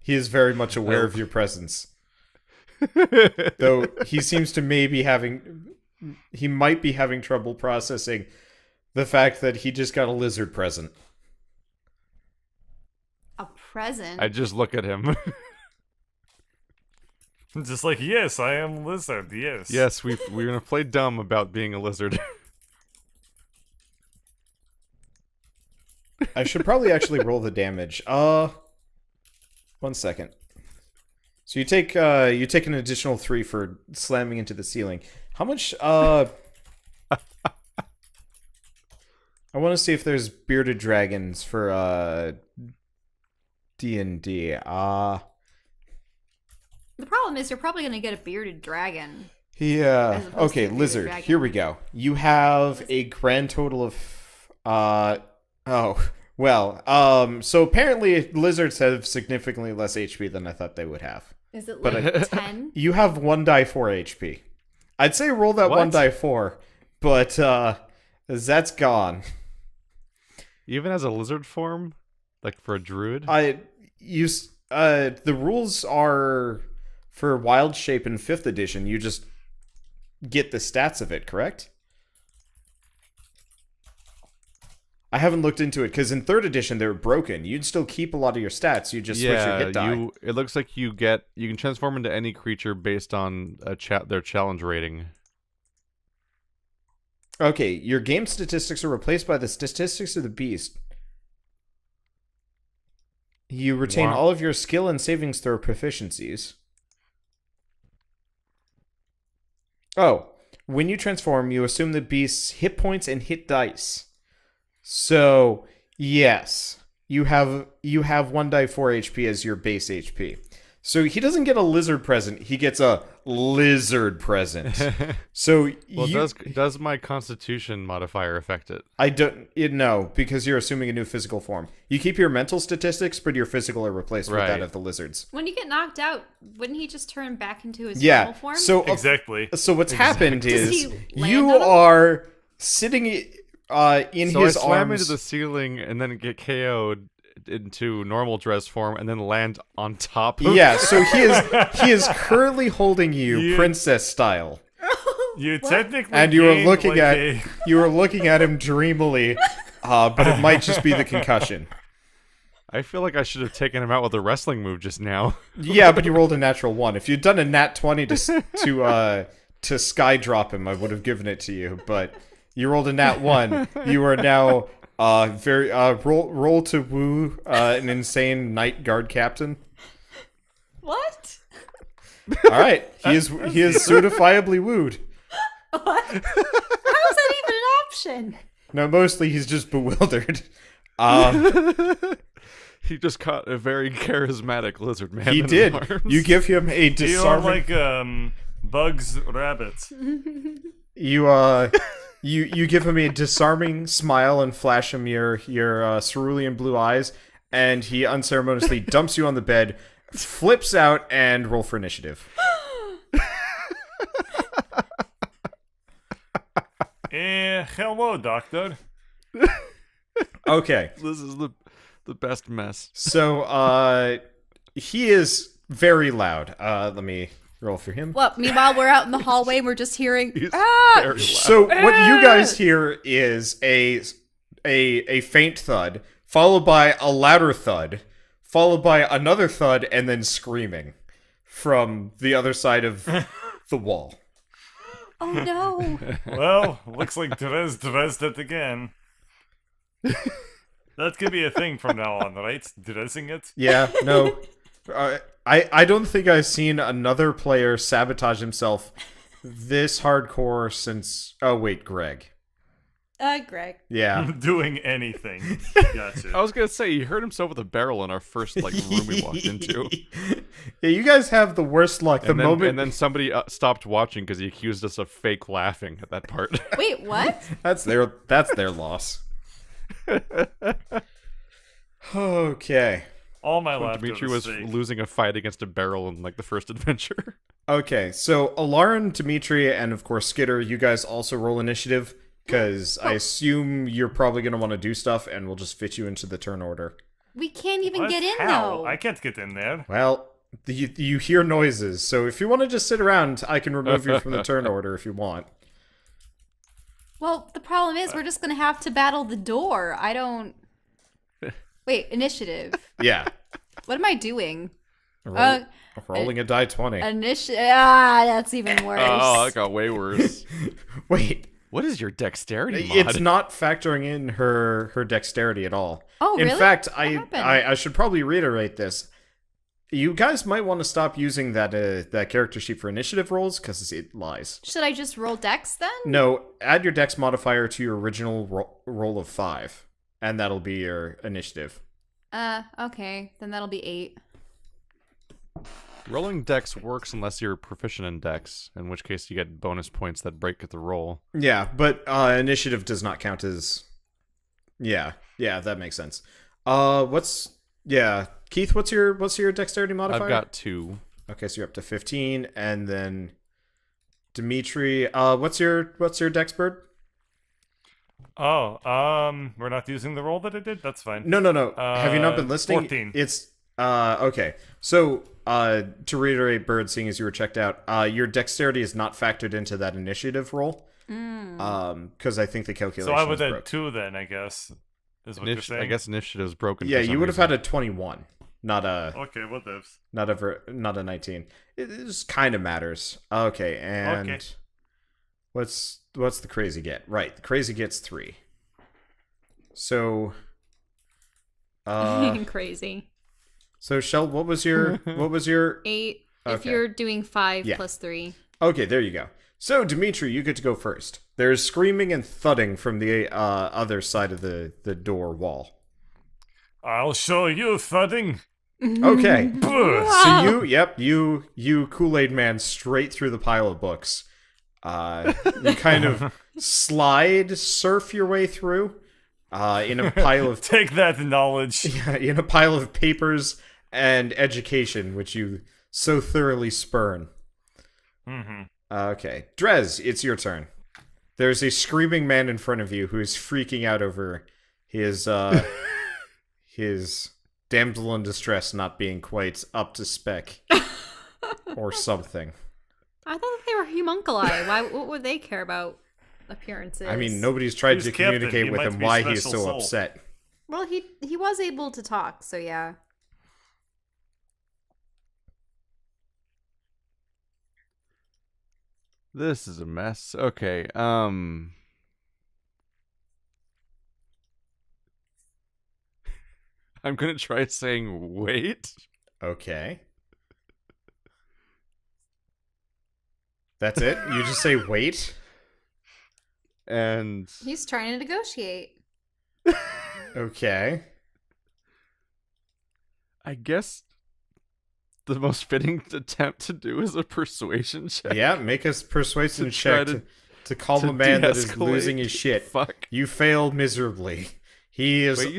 He is very much aware of your presence. Though he seems to he might be having trouble processing the fact that he just got a lizard present. A present? I just look at him. Just like, yes, I am lizard, yes. Yes, we're gonna play dumb about being a lizard. I should probably actually roll the damage. 1 second. So you take an additional 3 for slamming into the ceiling. How much I want to see if there's bearded dragons for D&D. The problem is you're probably going to get a bearded dragon. Yeah. As opposed to Okay, a bearded lizard. dragon. Here we go. You have a grand total of so apparently lizards have significantly less HP than I thought they would have. Is it But like 10? You have 1 die 4 HP. I'd say roll that What? 1 die 4, but that's gone. Even as a lizard form, like for a druid. The rules are for wild shape in 5th edition. You just get the stats of it, correct? I haven't looked into it because in 3rd edition they were broken. You'd still keep a lot of your stats. You just switch your hit die. It looks like you can transform into any creature based on their challenge rating. Okay, your game statistics are replaced by the statistics of the beast. You retain Wow. all of your skill and savings throw proficiencies. Oh, when you transform, you assume the beast's hit points and hit dice. So, yes, you have 1 die 4 HP as your base HP. So he doesn't get a lizard present, he gets a lizard present. So Well, does my constitution modifier affect it? I don't no, because you're assuming a new physical form. You keep your mental statistics, but your physical are replaced with that Right. of the lizards. When you get knocked out, wouldn't he just turn back into his Yeah. normal form? So Exactly. So what's happened Does is he land you on him? are sitting in So his I slam arms. into the ceiling and then get KO'd into normal dress form and then land on top of Yeah, so he is currently holding you princess style. You technically And you were gained, looking like, at a- him dreamily, but it might just be the concussion. I feel like I should have taken him out with a wrestling move just now. Yeah, but you rolled a natural 1. If you'd done a nat 20 to sky drop him, I would have given it to you. But you rolled a nat 1. You are now roll to woo an insane night guard captain. What? All right, he is certifiably wooed. What? How is that even an option? No, mostly he's just bewildered. He just caught a very charismatic lizard man. He in his did. arms. You give him a You are disarming. like Bugs Rabbit. You give him a disarming smile and flash him your cerulean blue eyes, and he unceremoniously dumps you on the bed, flips out, and roll for initiative. Hello, doctor. Okay, This is the best mess. so he is very loud. Let me roll for him. Well, meanwhile, we're out in the hallway. We're just hearing. He's Ah! very loud. So what you guys hear is a faint thud, followed by a louder thud, followed by another thud, and then screaming from the other side of the wall. Oh no! Well, looks like Dressed it again. That could be a thing from now on, right? Dressing it? Yeah, no. I don't think I've seen another player sabotage himself this hardcore since... Oh, wait, Greg. Greg. Yeah. Doing anything. Gotcha. I was gonna say he hurt himself with a barrel in our first room we walked into. Yeah, you guys have the worst luck. And then somebody stopped watching because he accused us of fake laughing at that part. Wait, what? That's their loss. Okay. All my When laughter Dimitri was was fake. losing a fight against a barrel in the first adventure. Okay, so Alarin, Dimitri, and of course Skitter, you guys also roll initiative, because I assume you're probably going to want to do stuff, and we'll just fit you into the turn order. We can't even What? get in How? though. I can't get in there. Well, you hear noises, so if you want to just sit around, I can remove you from the turn order if you want. Well, the problem is we're just gonna have to battle the door. I don't. Wait, initiative. Yeah. What am I doing? Rolling a die 20. Initiative. Ah, that's even worse. Oh, that got way worse. Wait, What is your dexterity mod? it's not factoring in her dexterity at all. Oh, In really? fact, What I happened? should probably reiterate this. You guys might want to stop using that character sheet for initiative rolls, because it lies. Should I just roll dex then? No, add your dex modifier to your original roll of 5, and that'll be your initiative. Okay. Then that'll be 8. Rolling dex works unless you're proficient in dex, in which case you get bonus points that break the roll. Yeah, but initiative does not count as... Yeah, that makes sense. Keith, what's your dexterity modifier? I've got 2. Okay, so you're up to 15, and then Dimitri, what's your dex bird? Oh, we're not using the roll that I did? That's fine. No. Have you not been listening? 14. It's okay. So, to reiterate, Bird, seeing as you were checked out, your dexterity is not factored into that initiative roll. Because I think the calculation So I would was add broke. 2 then, I guess. Is what you're saying? I guess initiative's broken. Yeah, for some you would have reason. had a 21, not a Okay, what ifs? not a 19. It just kind of matters. Okay, and Okay. what's the crazy get? Right, the crazy gets 3. So, Crazy. so Shell, what was your 8. If Okay. you're doing 5 Yeah. plus 3. Okay, there you go. So, Dimitri, you get to go first. There's screaming and thudding from the other side of the door wall. I'll show you thudding. Okay. Buh. So you Kool-Aid man straight through the pile of books. You kind of surf your way through in a pile of Take that knowledge. in a pile of papers and education, which you so thoroughly spurn. Mm-hmm. Okay, Drez, it's your turn. There's a screaming man in front of you who is freaking out over his his damsel in distress not being quite up to spec or something. I thought they were homunculi. What would they care about appearances? I mean, nobody's tried He's to captain. communicate He with might him be why he's special so soul. upset. Well, he was able to talk, so yeah. This is a mess. Okay. I'm gonna try saying wait. Okay. That's it? You just say wait? And He's trying to negotiate. Okay. I guess the most fitting attempt to do is a persuasion check. Yeah, make a persuasion To try check to calm to a man that is de-escalate. losing his shit. Fuck. You failed miserably. He is. Wait,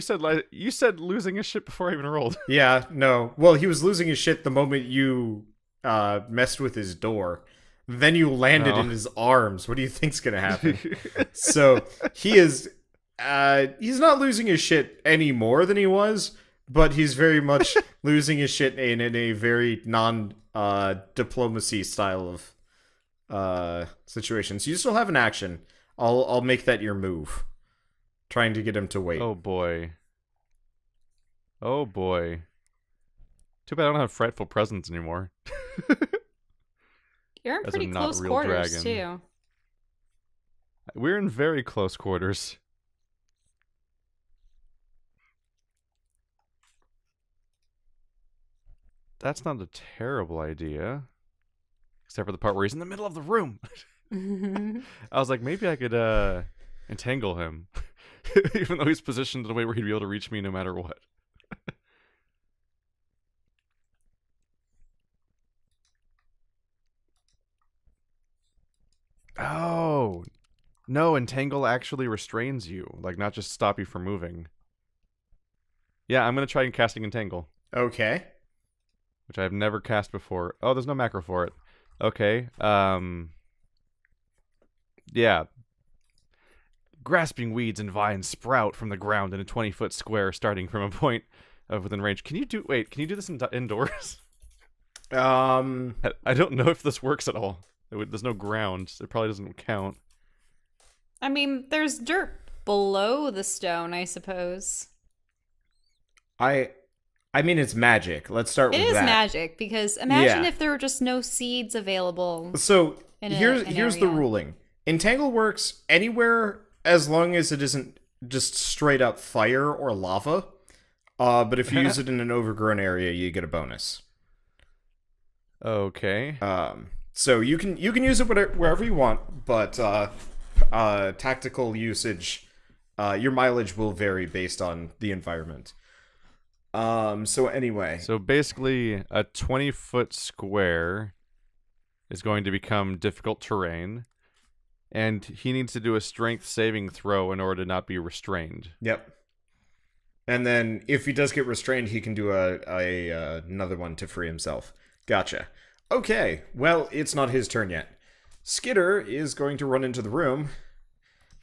you said losing his shit before I even rolled. Yeah, no. Well, he was losing his shit the moment you messed with his door. Then you landed No. in his arms. What do you think's gonna happen? So he is. He's not losing his shit any more than he was, but he's very much losing his shit in a very non-diplomacy style of situation. So you still have an action. I'll make that your move. Trying to get him to wait. Oh boy. Oh boy. Too bad I don't have frightful presence anymore. You're in As a pretty not close real quarters, dragon. too. We're in very close quarters. That's not a terrible idea. Except for the part where he's in the middle of the room. I was like, maybe I could entangle him. Even though he's positioned in a way where he'd be able to reach me no matter what. Oh. No, entangle actually restrains you. Like, not just stop you from moving. Yeah, I'm going to try casting entangle. Okay. Which I have never cast before. Oh, there's no macro for it. Okay. Yeah. Grasping weeds and vines sprout from the ground in a 20-foot square starting from a point of within range. Can you do this indoors? I don't know if this works at all. There's no ground. It probably doesn't count. I mean, there's dirt below the stone, I suppose. I mean, it's magic. Let's start It with is that. magic, because imagine Yeah. if there were just no seeds available. So In here's an the area. ruling. Entangle works anywhere as long as it isn't just straight up fire or lava. But if you use it in an overgrown area, you get a bonus. Okay. So you can use it wherever you want, but tactical usage, your mileage will vary based on the environment. So anyway. So basically, a 20-foot square is going to become difficult terrain, and he needs to do a strength saving throw in order to not be restrained. Yep. And then if he does get restrained, he can do another one to free himself. Gotcha. Okay, well, it's not his turn yet. Skitter is going to run into the room,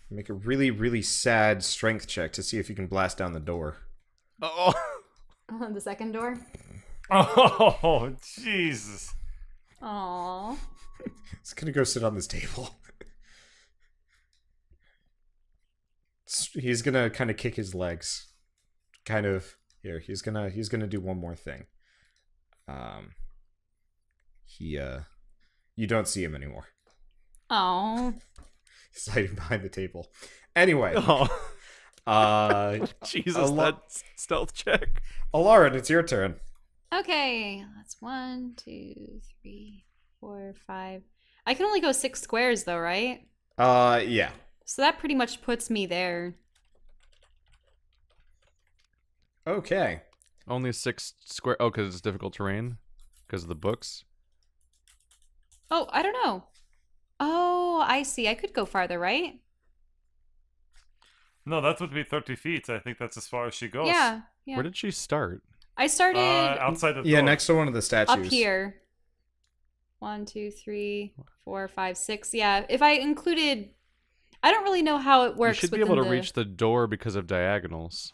make a really, really sad strength check to see if he can blast down the door. Oh. The second door? Oh, Jesus. Aww. He's gonna go sit on this table. He's gonna kind of kick his legs. Kind of here. He's gonna do one more thing. You don't see him anymore. Aww. He's hiding behind the table. Anyway, Oh. Jesus, Ala- that stealth check. Alarin, it's your turn. Okay, that's 1, 2, 3, 4, 5. I can only go 6 squares though, right? Yeah. So that pretty much puts me there. Okay. Only 6 square. Oh, because it's difficult terrain? Because of the books? Oh, I don't know. Oh, I see. I could go farther, right? No, that would be 30 feet. I think that's as far as she goes. Yeah. Where did she start? I started Outside the Yeah, door. next to one of the statues. up here. 1, 2, 3, 4, 5, 6. Yeah, if I included, I don't really know how it works. You should be within able to the... reach the door because of diagonals.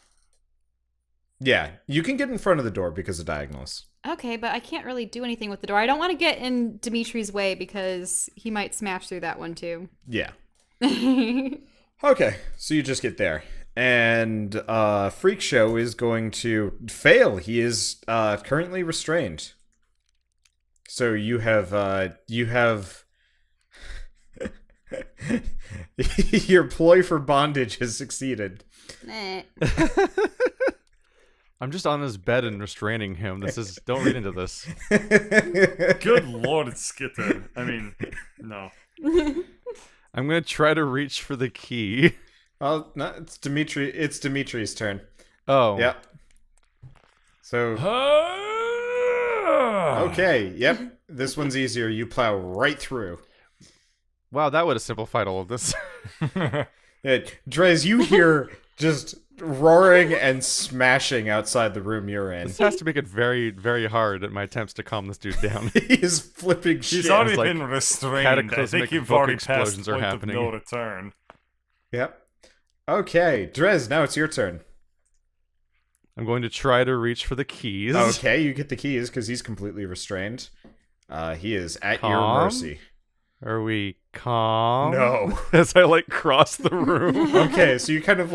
Yeah, you can get in front of the door because of diagonals. Okay, but I can't really do anything with the door. I don't want to get in Dimitri's way because he might smash through that one too. Yeah. Okay, so you just get there. And Freak Show is going to fail. He is currently restrained. So you have your ploy for bondage has succeeded. Eh. I'm just on his bed and restraining him. Don't read into this. Good lord, Skitter. I mean, no. I'm gonna try to reach for the key. Oh, no, it's Dimitri. It's Dimitri's turn. Oh. Yep. So okay, yep. This one's easier. You plow right through. Wow, that would have simplified all of this. Yeah, Drez, you hear just roaring and smashing outside the room you're in. This has to make it very, very hard at my attempts to calm this dude down. He's flipping shit. He's already like been restrained. I think cataclysmic you've book already passed explosions the are point happening. of no return. Yep. Okay, Drez, now it's your turn. I'm going to try to reach for the keys. Okay, you get the keys because he's completely restrained. He is at your Calm? mercy. Are we calm? No. As I cross the room. Okay, so you kind of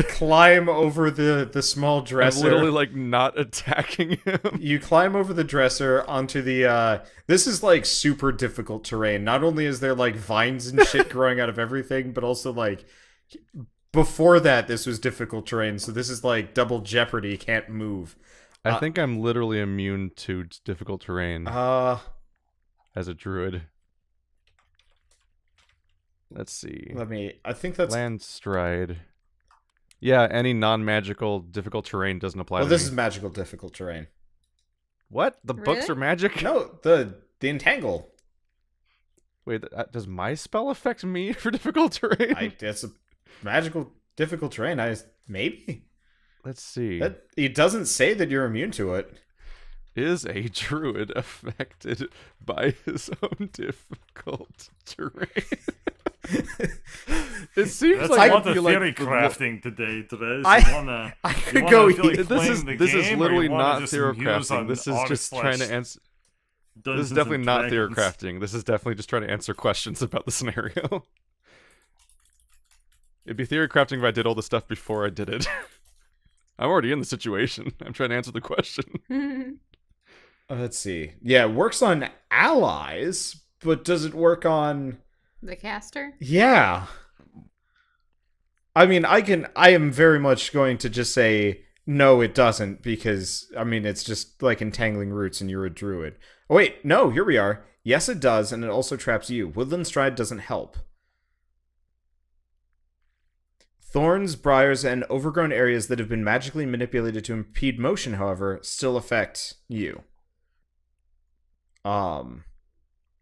climb over the small I'm dresser. literally not attacking him. You climb over the dresser onto the this is super difficult terrain. Not only is there vines and shit growing out of everything, but also before that this was difficult terrain. So this is double jeopardy, can't move. I think I'm literally immune to difficult terrain as a druid. Let's see. I think that's Landstride. Yeah, any non-magical difficult terrain doesn't apply to this me. is magical difficult terrain. What? The books Really? are magic? No, the entangle. Wait, does my spell affect me for difficult terrain? It's a magical difficult terrain. Maybe. Let's see. It doesn't say that you're immune to it. Is a druid affected by his own difficult terrain? It seems That's like a lot it'd of be theory the- crafting today, Drez. I could go eat. This is literally not theoricrafting. This is just trying to answer. This is definitely not theoricrafting. This is definitely just trying to answer questions about the scenario. It'd be theoricrafting if I did all the stuff before I did it. I'm already in the situation. I'm trying to answer the question. Let's see. Yeah, it works on allies, but does it work on... The caster? Yeah. I mean, I am very much going to just say, no, it doesn't, because, it's just entangling roots and you're a druid. Oh, wait, no, here we are. Yes, it does, and it also traps you. Woodland Stride doesn't help. Thorns, briars, and overgrown areas that have been magically manipulated to impede motion, however, still affect you.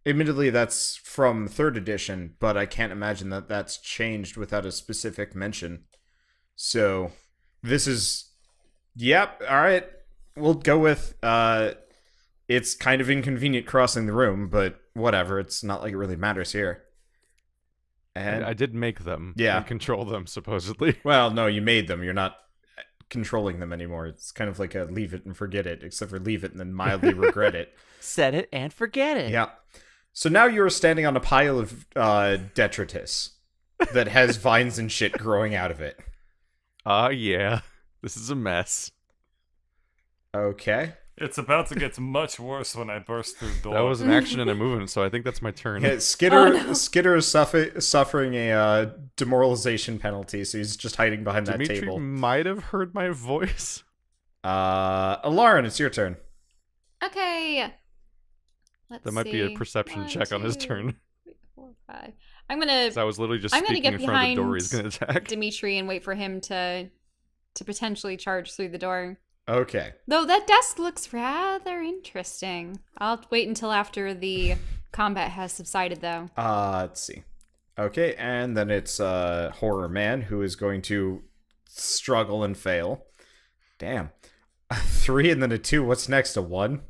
Admittedly, that's from 3rd edition, but I can't imagine that that's changed without a specific mention. So, this is... Yep, alright. We'll go with, it's kind of inconvenient crossing the room, but whatever, it's not like it really matters here. And I did make them. Yeah. And control them, supposedly. well, no, you made them. You're not controlling them anymore. It's kind of like a leave it and forget it, except for leave it and then mildly regret it. Set it and forget it. Yeah. So now you're standing on a pile of detritus that has vines and shit growing out of it. Yeah. This is a mess. Okay. It's about to get much worse when I burst through the door. That was an action and a movement, so I think that's my turn. Yeah, Skitter is suffering a demoralization penalty, so he's just hiding behind that Dimitri table. might have heard my voice. Alarin, it's your turn. Okay. Let's That might be a see. perception 1, check on his 2, turn. 3, 4, 5. I'm gonna 'Cause I was literally just I'm gonna speaking get in front of the door behind he's gonna attack. Dimitri and wait for him to potentially charge through the door. Okay. Though that desk looks rather interesting. I'll wait until after the combat has subsided, though. Let's see. Okay, and then it's Horror Man, who is going to struggle and fail. Damn. A 3 and then a 2. What's next? A 1? At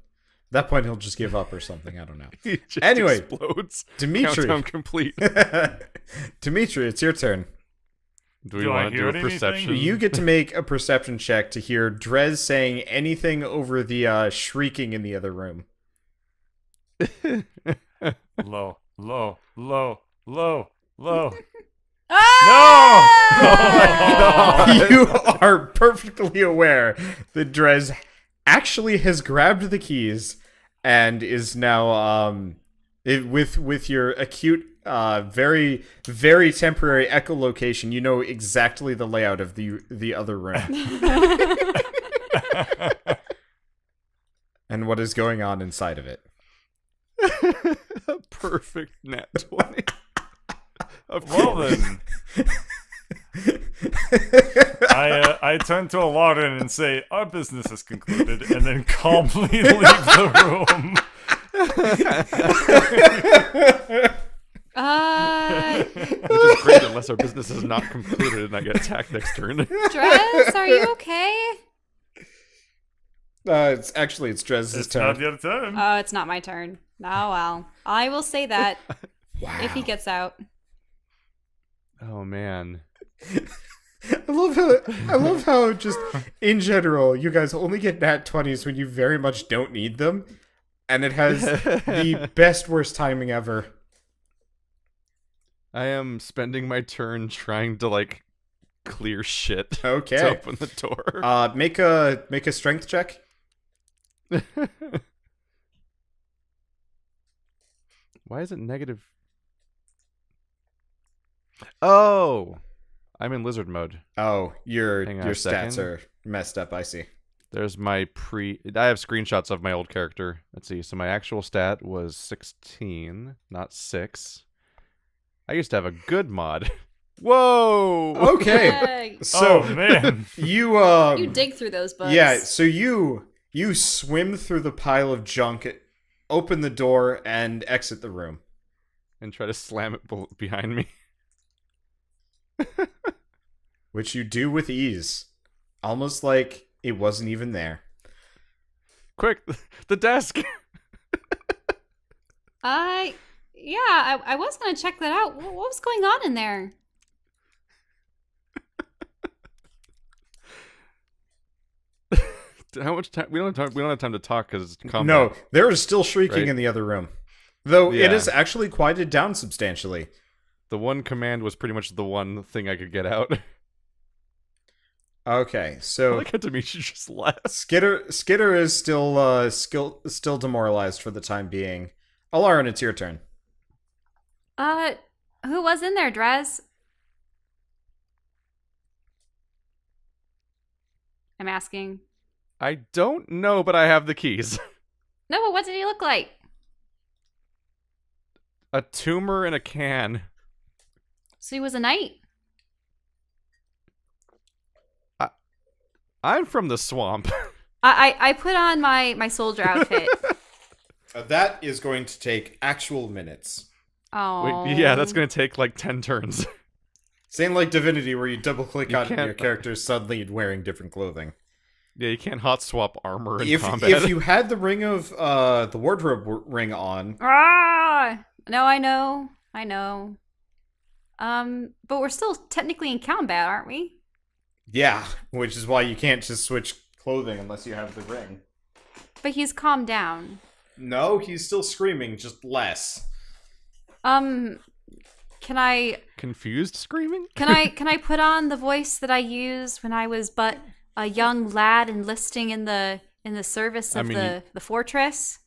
that point, he'll just give up or something. I don't know. He just Anyway, explodes. Dimitri. Countdown complete. Dimitri, it's your turn. Do we Do I want to do hear a anything? perception? You get to make a perception check to hear Drez saying anything over the shrieking in the other room. Low, low, low, low, low. Ah! No! You are perfectly aware that Drez actually has grabbed the keys and is now with your acute very very temporary echolocation, you know exactly the layout of the other room and what is going on inside of it. A perfect nat 20. Well then, I turn to Alarin and say, "Our business is concluded," and then calmly leave the room. Which is great unless our business is not concluded and I get attacked next turn. Drez, are you okay? It's Drez's It's turn. not your turn. Oh, it's not my turn. Oh well. I will say that Wow. if he gets out. Oh man. I love how just in general you guys only get nat 20s when you very much don't need them, and it has the best worst timing ever. I am spending my turn trying to like clear shit Okay. to open the door. Make a strength check. Why is it negative? Oh, I'm in lizard mode. Oh, your Hang on a stats second. are messed up, I see. There's my I have screenshots of my old character. Let's see. So my actual stat was 16, not 6. I used to have a good mod. Whoa! Okay. Yay. So Oh man. You dig through those books. Yeah, so you swim through the pile of junk, open the door, and exit the room. And try to slam it behind me. Which you do with ease. Almost like it wasn't even there. Quick, the desk! I was gonna check that out. What was going on in there? How much time? We don't have time to talk because it's combat. No, there is still shrieking Right? in the other room. Though it Yeah. is actually quieted down substantially. The one command was pretty much the one thing I could get out. Okay, I so like how Dimitri just left. Skitter is still demoralized for the time being. Alarin, it's your turn. Who was in there, Drez? I'm asking. I don't know, but I have the keys. No, but what did he look like? A tumor in a can. So he was a knight? I'm from the swamp. I put on my soldier outfit. That is going to take actual minutes. Oh. Wait, yeah, that's gonna take like 10 turns. Same like Divinity, where you double click You on it and can't- your character is suddenly wearing different clothing. Yeah, you can't hot swap armor in If combat. you had the ring of the wardrobe ring on, Ah! No, I know. But we're still technically in combat, aren't we? yeah, which is why you can't just switch clothing unless you have the ring. But he's calmed down. No, he's still screaming, just less. Can I Confused screaming? can I put on the voice that I used when I was but a young lad enlisting in the service of the fortress?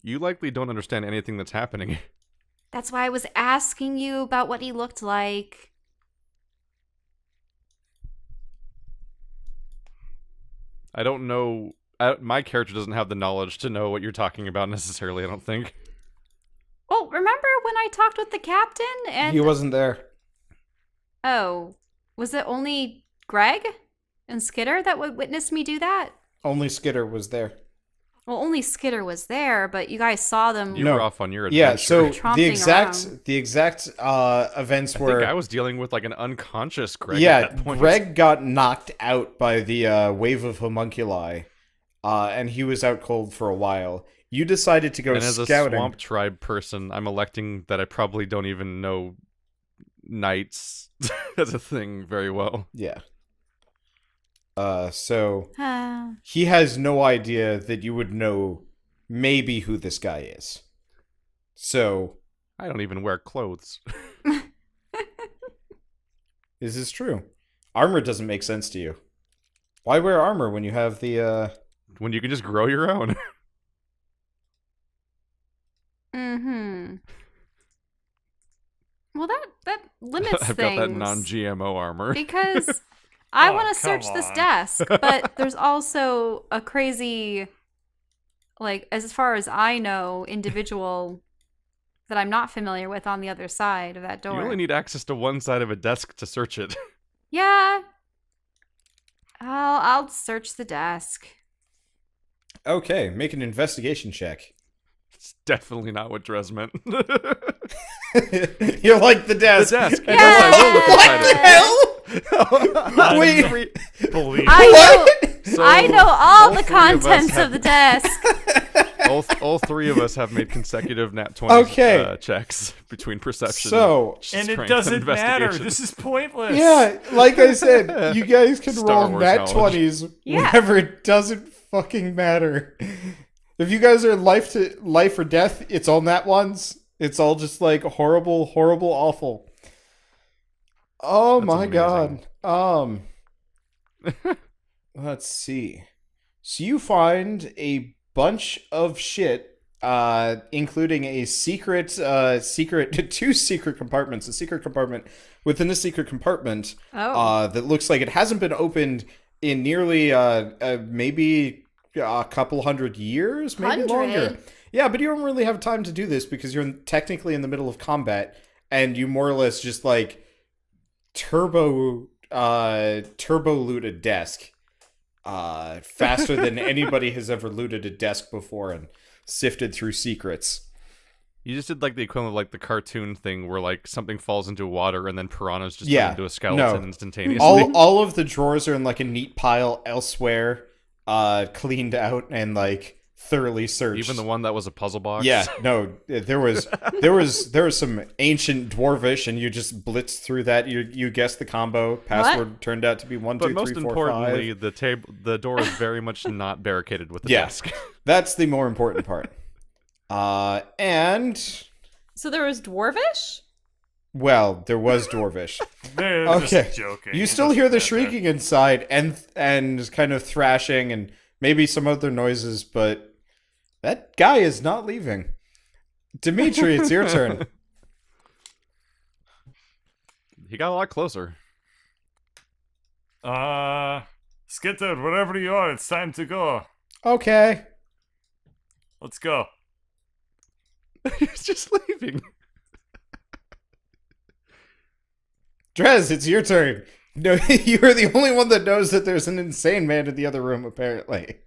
You likely don't understand anything that's happening. That's why I was asking you about what he looked like. I don't know. My character doesn't have the knowledge to know what you're talking about necessarily, I don't think. Oh, remember when I talked with the captain and He wasn't there. Oh, was it only Greg and Skitter that would witness me do that? Only Skitter was there. Well, only Skitter was there, but you guys saw them. You No. were off on your adventure. Yeah, so Tromping the exact around. events I were think I was dealing with like an unconscious Greg yeah, at that point. Greg got knocked out by the wave of homunculi, and he was out cold for a while. You decided to go And as scouting. a swamp tribe person, I'm electing that I probably don't even know knights as a thing very well. Yeah. So Ah. he has no idea that you would know maybe who this guy is. So I don't even wear clothes. this is true. Armor doesn't make sense to you. Why wear armor when you have the When you can just grow your own. Mm-hmm. Well, that limits I've things. got that non-GMO armor. Because I Oh, want to come search this on. desk, but there's also a crazy, like, as far as I know, individual that I'm not familiar with on the other side of that door. You only need access to one side of a desk to search it. Yeah. I'll search the desk. Okay, make an investigation check. It's definitely not what Drez meant. You're like the desk. The desk. Yeah. Yes, I will look inside What it. the hell? Wait, Wait. believe I know all the three of us contents have- of the desk. all three of us have made consecutive nat 20 Okay. Checks between perception. So, and it strength, doesn't matter. investigation. This is pointless. yeah, like I said, you guys can Star roll Wars nat knowledge. 20s Yeah. whenever it doesn't fucking matter. If you guys are life or death, it's all nat ones. It's all just like horrible, horrible, awful. Oh That's my amazing. god. Let's see. So you find a bunch of shit, including a two secret compartments. A secret compartment within a secret compartment Oh. that looks like it hasn't been opened in nearly maybe a couple hundred years, maybe 100? longer. Yeah, but you don't really have time to do this because you're technically in the middle of combat, and you more or less just like turbo loot a desk faster than anybody has ever looted a desk before and sifted through secrets. You just did like the equivalent of like the cartoon thing where like something falls into water and then piranhas just Yeah, turn into a skeleton no. instantaneously. All of the drawers are in like a neat pile elsewhere, cleaned out and like thoroughly searched. Even the one that was a puzzle box. Yeah, no, there was some ancient dwarvish, and you just blitzed through that. You guessed the combo. Password turned out to be 1, 2, But 3, most 4, importantly, 5. the door is very much not barricaded with the Yeah. desk. That's the more important part. And So there was dwarvish? well, there was dwarvish. They're Okay. just joking. You It still doesn't hear the matter. shrieking inside and kind of thrashing and maybe some other noises, but that guy is not leaving. Dimitri, it's your turn. He got a lot closer. Skitter, wherever you are, it's time to go. Okay. Let's go. He's just leaving. Drez, it's your turn. No, you're the only one that knows that there's an insane man in the other room, apparently.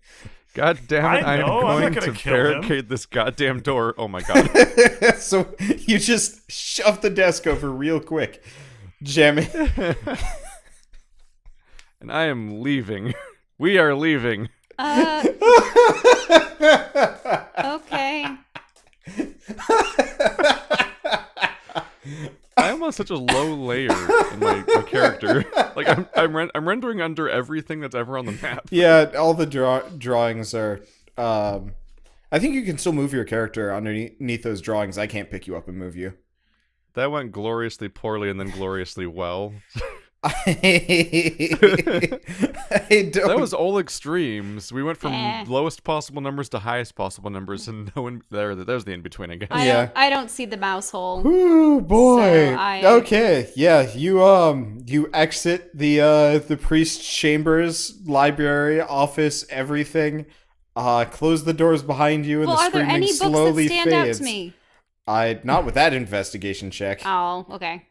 God damn it, I I am know, I'm not going gonna to kill him. barricade this goddamn door. Oh my god. So you just shove the desk over real quick, jamming. And I am leaving. We are leaving. Okay. I am on such a low layer in my character. Like I'm rendering under everything that's ever on the map. Yeah, all the drawings are. I think you can still move your character underneath those drawings. I can't pick you up and move you. That went gloriously poorly and then gloriously well. I don't. That was all extremes. We went from Eh. lowest possible numbers to highest possible numbers, and no one there's the in between, I guess. Yeah. I don't see the mouse hole. Ooh, boy. So I- Okay, yeah, you exit the priest's chambers, library, office, everything. Close the doors behind you, and Well, the are there screaming any books slowly that stand fades. out to me? Not with that investigation check. Oh, okay.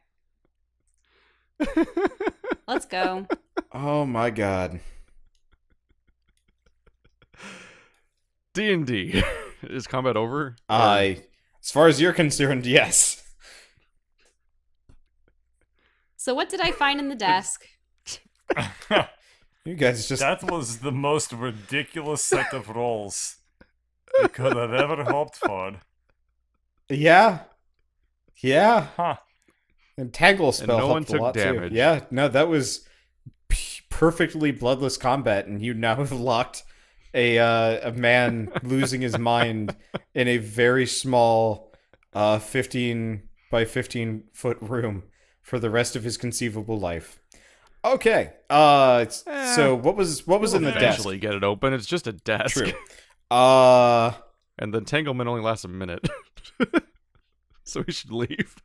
Let's go. Oh my god. D&D. Is combat over? As far as you're concerned, yes. So what did I find in the desk? You guys just That was the most ridiculous set of rolls we could have ever hoped for. yeah. Huh. And Tangle spell no one helped a took lot damage. too. Yeah, no, that was perfectly bloodless combat, and you now have locked a man losing his mind in a very small 15 by 15 foot room for the rest of his conceivable life. Okay. So what was in the desk? Eventually get it open. It's just a desk. True. And the entanglement only lasts a minute. So we should leave.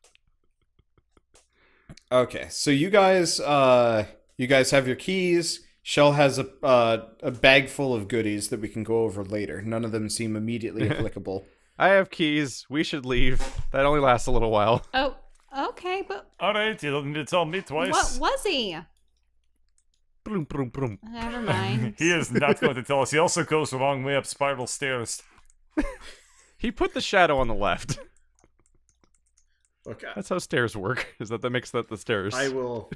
Okay, so you guys have your keys. Shell has a bag full of goodies that we can go over later. None of them seem immediately applicable. I have keys. We should leave. That only lasts a little while. Oh, okay, but Alright, you don't need to tell me twice. what was he? Broom, broom, broom. Never mind. He is not going to tell us. He also goes the wrong way up spiral stairs. He put the shadow on the left. Okay. That's how stairs work. Is that makes that the stairs? I will.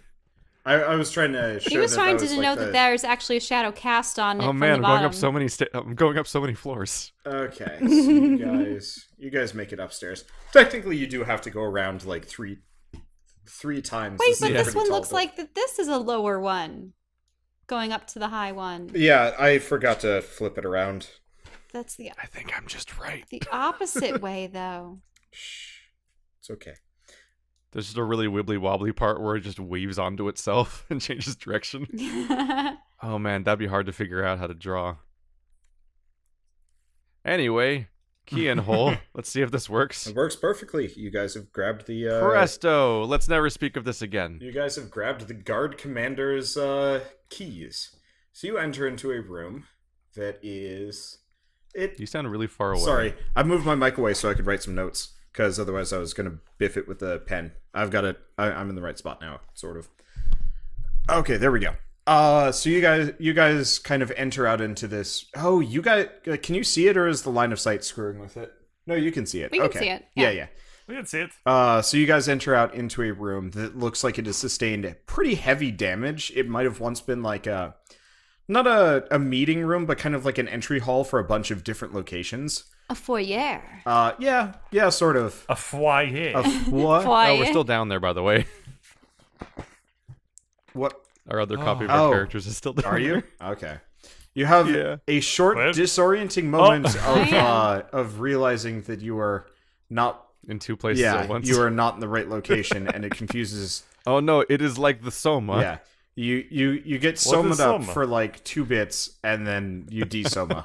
I was trying to show He was that trying that to was denote like that there's actually a shadow cast on it Oh from man, the I'm bottom. going up so many I'm going up so many floors. Okay, so you guys make it upstairs. Technically, you do have to go around like three times. Wait, is but a this pretty one tall looks building. like that. This is a lower one, going up to the high one. Yeah, I forgot to flip it around. That's the I think I'm just right. opposite way, though. Shh, it's okay. There's just a really wibbly wobbly part where it just weaves onto itself and changes direction. Oh man, that'd be hard to figure out how to draw. Anyway, key and hole. Let's see if this works. It works perfectly. You guys have grabbed the Presto! Let's never speak of this again. You guys have grabbed the guard commander's keys. So you enter into a room that is You sound really far away. Sorry, I moved my mic away so I could write some notes, because otherwise I was gonna biff it with the pen. I've got it. I'm in the right spot now, sort of. Okay, there we go. So you guys kind of enter out into this. Oh, you guys, can you see it, or is the line of sight screwing with it? No, you can see it. We can okay. see it, Yeah, yeah. yeah. We can see it. So you guys enter out into a room that looks like it has sustained pretty heavy damage. It might have once been like not a meeting room, but kind of like an entry hall for a bunch of different locations. A foyer. Yeah, sort of. A foyer. What? Foyer. Oh, we're still down there, by the way. What? Our other copy of our Oh. characters is still down Are you? there. Okay. You have Yeah. a short, What? disorienting moment yeah. of realizing that you are not. In two places Yeah, at once. you are not in the right location, and it confuses. Oh no, it is like the Soma. Yeah, you get What is somaed up soma? for like 2 bits, and then you desoma,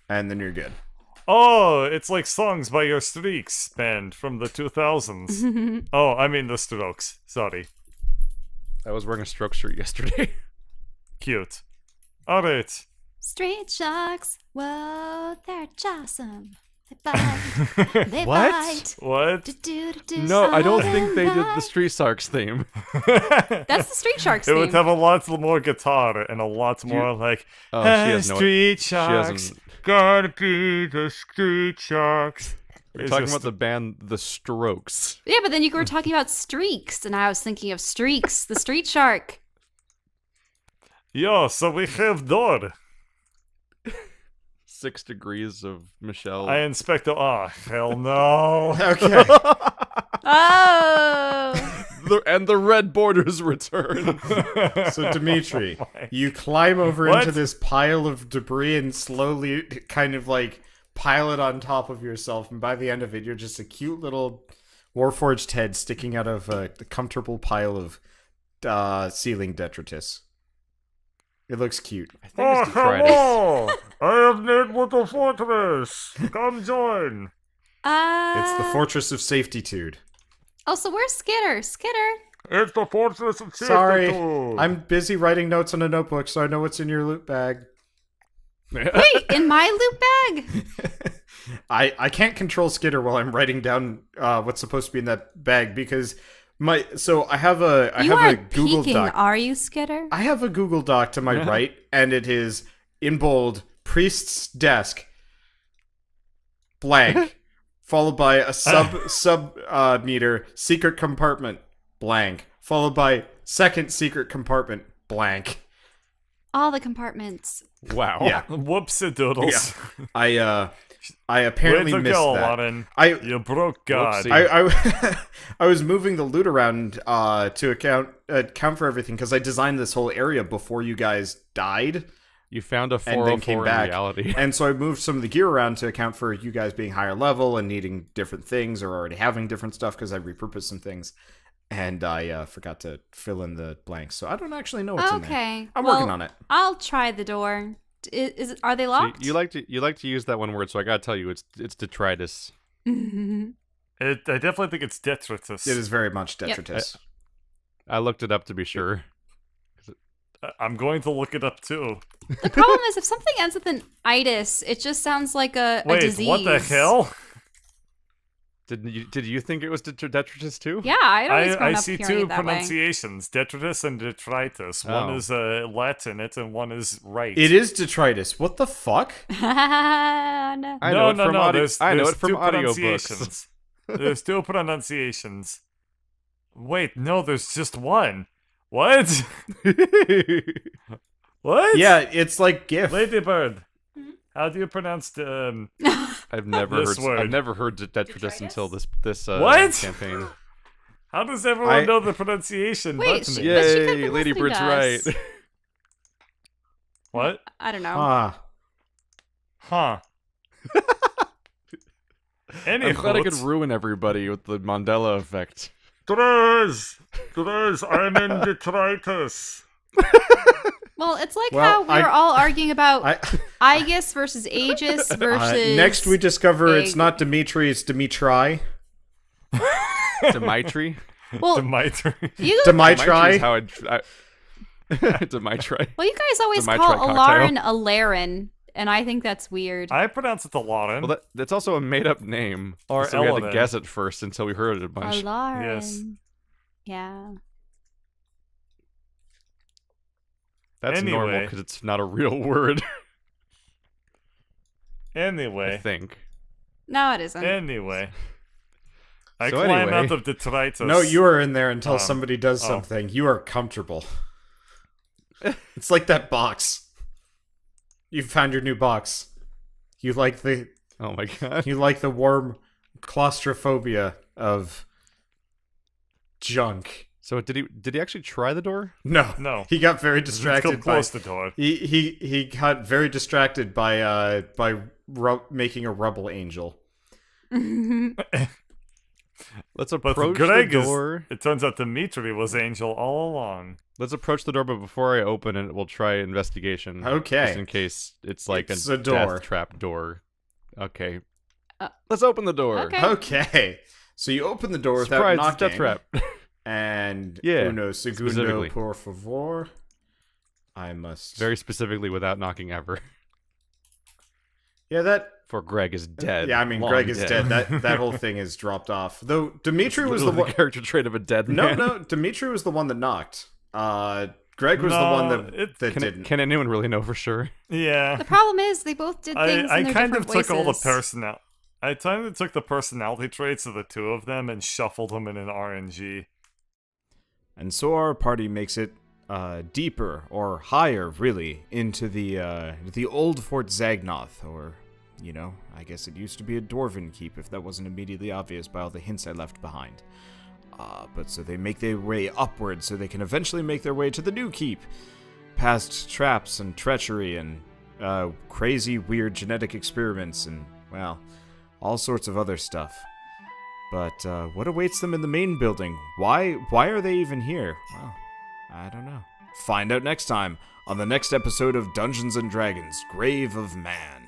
and then you're good. Oh, it's like songs by your Streaks band from the 2000s. Oh, I mean the Strokes. Sorry. I was wearing a stroke shirt yesterday. Cute. Alright. Street sharks. Whoa, they're awesome. They bite. They What? bite. What? Do-do-do-do, No, I don't so think they did the bite. Street Sharks theme. That's the Street Sharks It would theme. have a lot more guitar and a lot more like Oh, she has no. Street She Sharks. hasn't. Gotta be the Street Sharks. We're It's talking just- about the band The Strokes. Yeah, but then you were talking about streaks, and I was thinking of Streaks, the Street Shark. Yo, so we have door. 6 degrees of Michelle. I inspect the. Oh, hell no. Okay. Oh! And the red borders return. So Dimitri, Oh my- you climb over What? into this pile of debris and slowly kind of like pile it on top of yourself, and by the end of it, you're just a cute little warforged head sticking out of a comfortable pile of ceiling detritus. It looks cute. I think Oh, it's detritus. hello! I have need with the fortress. Come join. It's the Fortress of Safety-tude. Oh, so where's Skitter? Skitter? It's the fortress of Sorry, Certitude. I'm busy writing notes on a notebook, so I know what's in your loot bag. Wait, in my loot bag? I can't control Skitter while I'm writing down what's supposed to be in that bag because I have a You have a aren't Google peeking, Doc. are you, Skitter? I have a Google Doc to my right, and it is in bold priest's desk blank, followed by a sub meter secret compartment blank, followed by second secret compartment blank. All the compartments. Wow. Yeah. Whoops-a-doodles. I apparently Way to missed go, that. Lauren. I You broke God. Whoopsie. I was moving the loot around to account for everything because I designed this whole area before you guys died, You found a and then came 404 in back. reality. And so I moved some of the gear around to account for you guys being higher level and needing different things or already having different stuff because I repurposed some things. And I forgot to fill in the blanks, so I don't actually know what's in there. Okay. I'm well, working on it. I'll try the door. Are they So locked? you like to use that one word, so I gotta tell you, it's detritus. I definitely think it's detritus. It is very much Yep. detritus. I looked it up to be sure. I'm going to look it up too. The problem is if something ends with an itis, it just sounds like a Wait, disease. what the hell? Did you think it was detritus too? Yeah, I'd always grown I up see hearing two it that way. pronunciations, detritus and detritus. One Oh. is Latin, and one is right. It is detritus. What the fuck? No. I know no, it no, from no. audio. There's, I know there's it from two audiobooks. pronunciations. There's two pronunciations. Wait, no, there's just one. What? What? Yeah, it's like GIF. Ladybird. How do you pronounce the? I've never This heard. word. I've never heard detritus until this What? campaign. How does everyone know the pronunciation? Wait, but me? But she could have Yay, been Ladybird's listening to right. us. What? I don't know. Ah, Huh. Any I'm glad I could ruin everybody with the Mandela effect. Drez, I'm in detritus. Well, it's like Well, how we were all arguing about I Aegis versus Aegis versus. next we discover it's egg. not Dimitri, it's Dimitri. Dimitri. Well, Dimitri. you Dimitri Dimitri. is how Dimitri. well, you guys always Dimitri call cocktail. Alarin Alarin, and I think that's weird. I pronounce it Alarin. Well, that's also a made-up name. Or so we had to Elenin. guess it first until we heard it a bunch. Alarin. Yes. Yeah. That's normal Anyway. because it's not a real word. I Anyway. think. No, it isn't. Anyway. I So climb anyway. out of detritus. No, you are in there until Um, somebody does oh. something. You are comfortable. It's like that box. You found your new box. You like the Oh my god. warm claustrophobia of junk. So did he actually try the door? No, No. He got very Come distracted by close the door. he got very distracted by making a rubble angel. Let's But approach Greg the door. it turns out Dimitri was Angel all along. Let's approach the door, but before I open it, we'll try investigation. Okay. Just in case it's like It's a a door. death trap door. Okay. Uh, Let's open the door. okay. Okay, so you open the door without Surprise, it's knocking. death trap. And Yeah, uno segundo specifically. por favor. I must. Very specifically without knocking ever. Yeah, that. For Greg is dead. Yeah, I mean, Long Greg is dead. That whole thing is dropped off. Though Dimitri was the Literally one. character trait of a dead No, man. no, Dimitri was the one that knocked. Greg was the No, one that it- didn't. Can anyone really know for sure? Yeah. The problem is they both did things I in their kind of different took all the places. I kind of took the personality traits of the two of them and shuffled them in an RNG. And so our party makes it deeper or higher, really, into the old Fort Zagnoth, or I guess it used to be a dwarven keep, if that wasn't immediately obvious by all the hints I left behind. But so they make their way upward, so they can eventually make their way to the new keep, past traps and treachery and crazy, weird genetic experiments and well, all sorts of other stuff. But what awaits them in the main building? Why are they even here? Well, I don't know. Find out next time on the next episode of Dungeons & Dragons: Grave of Man.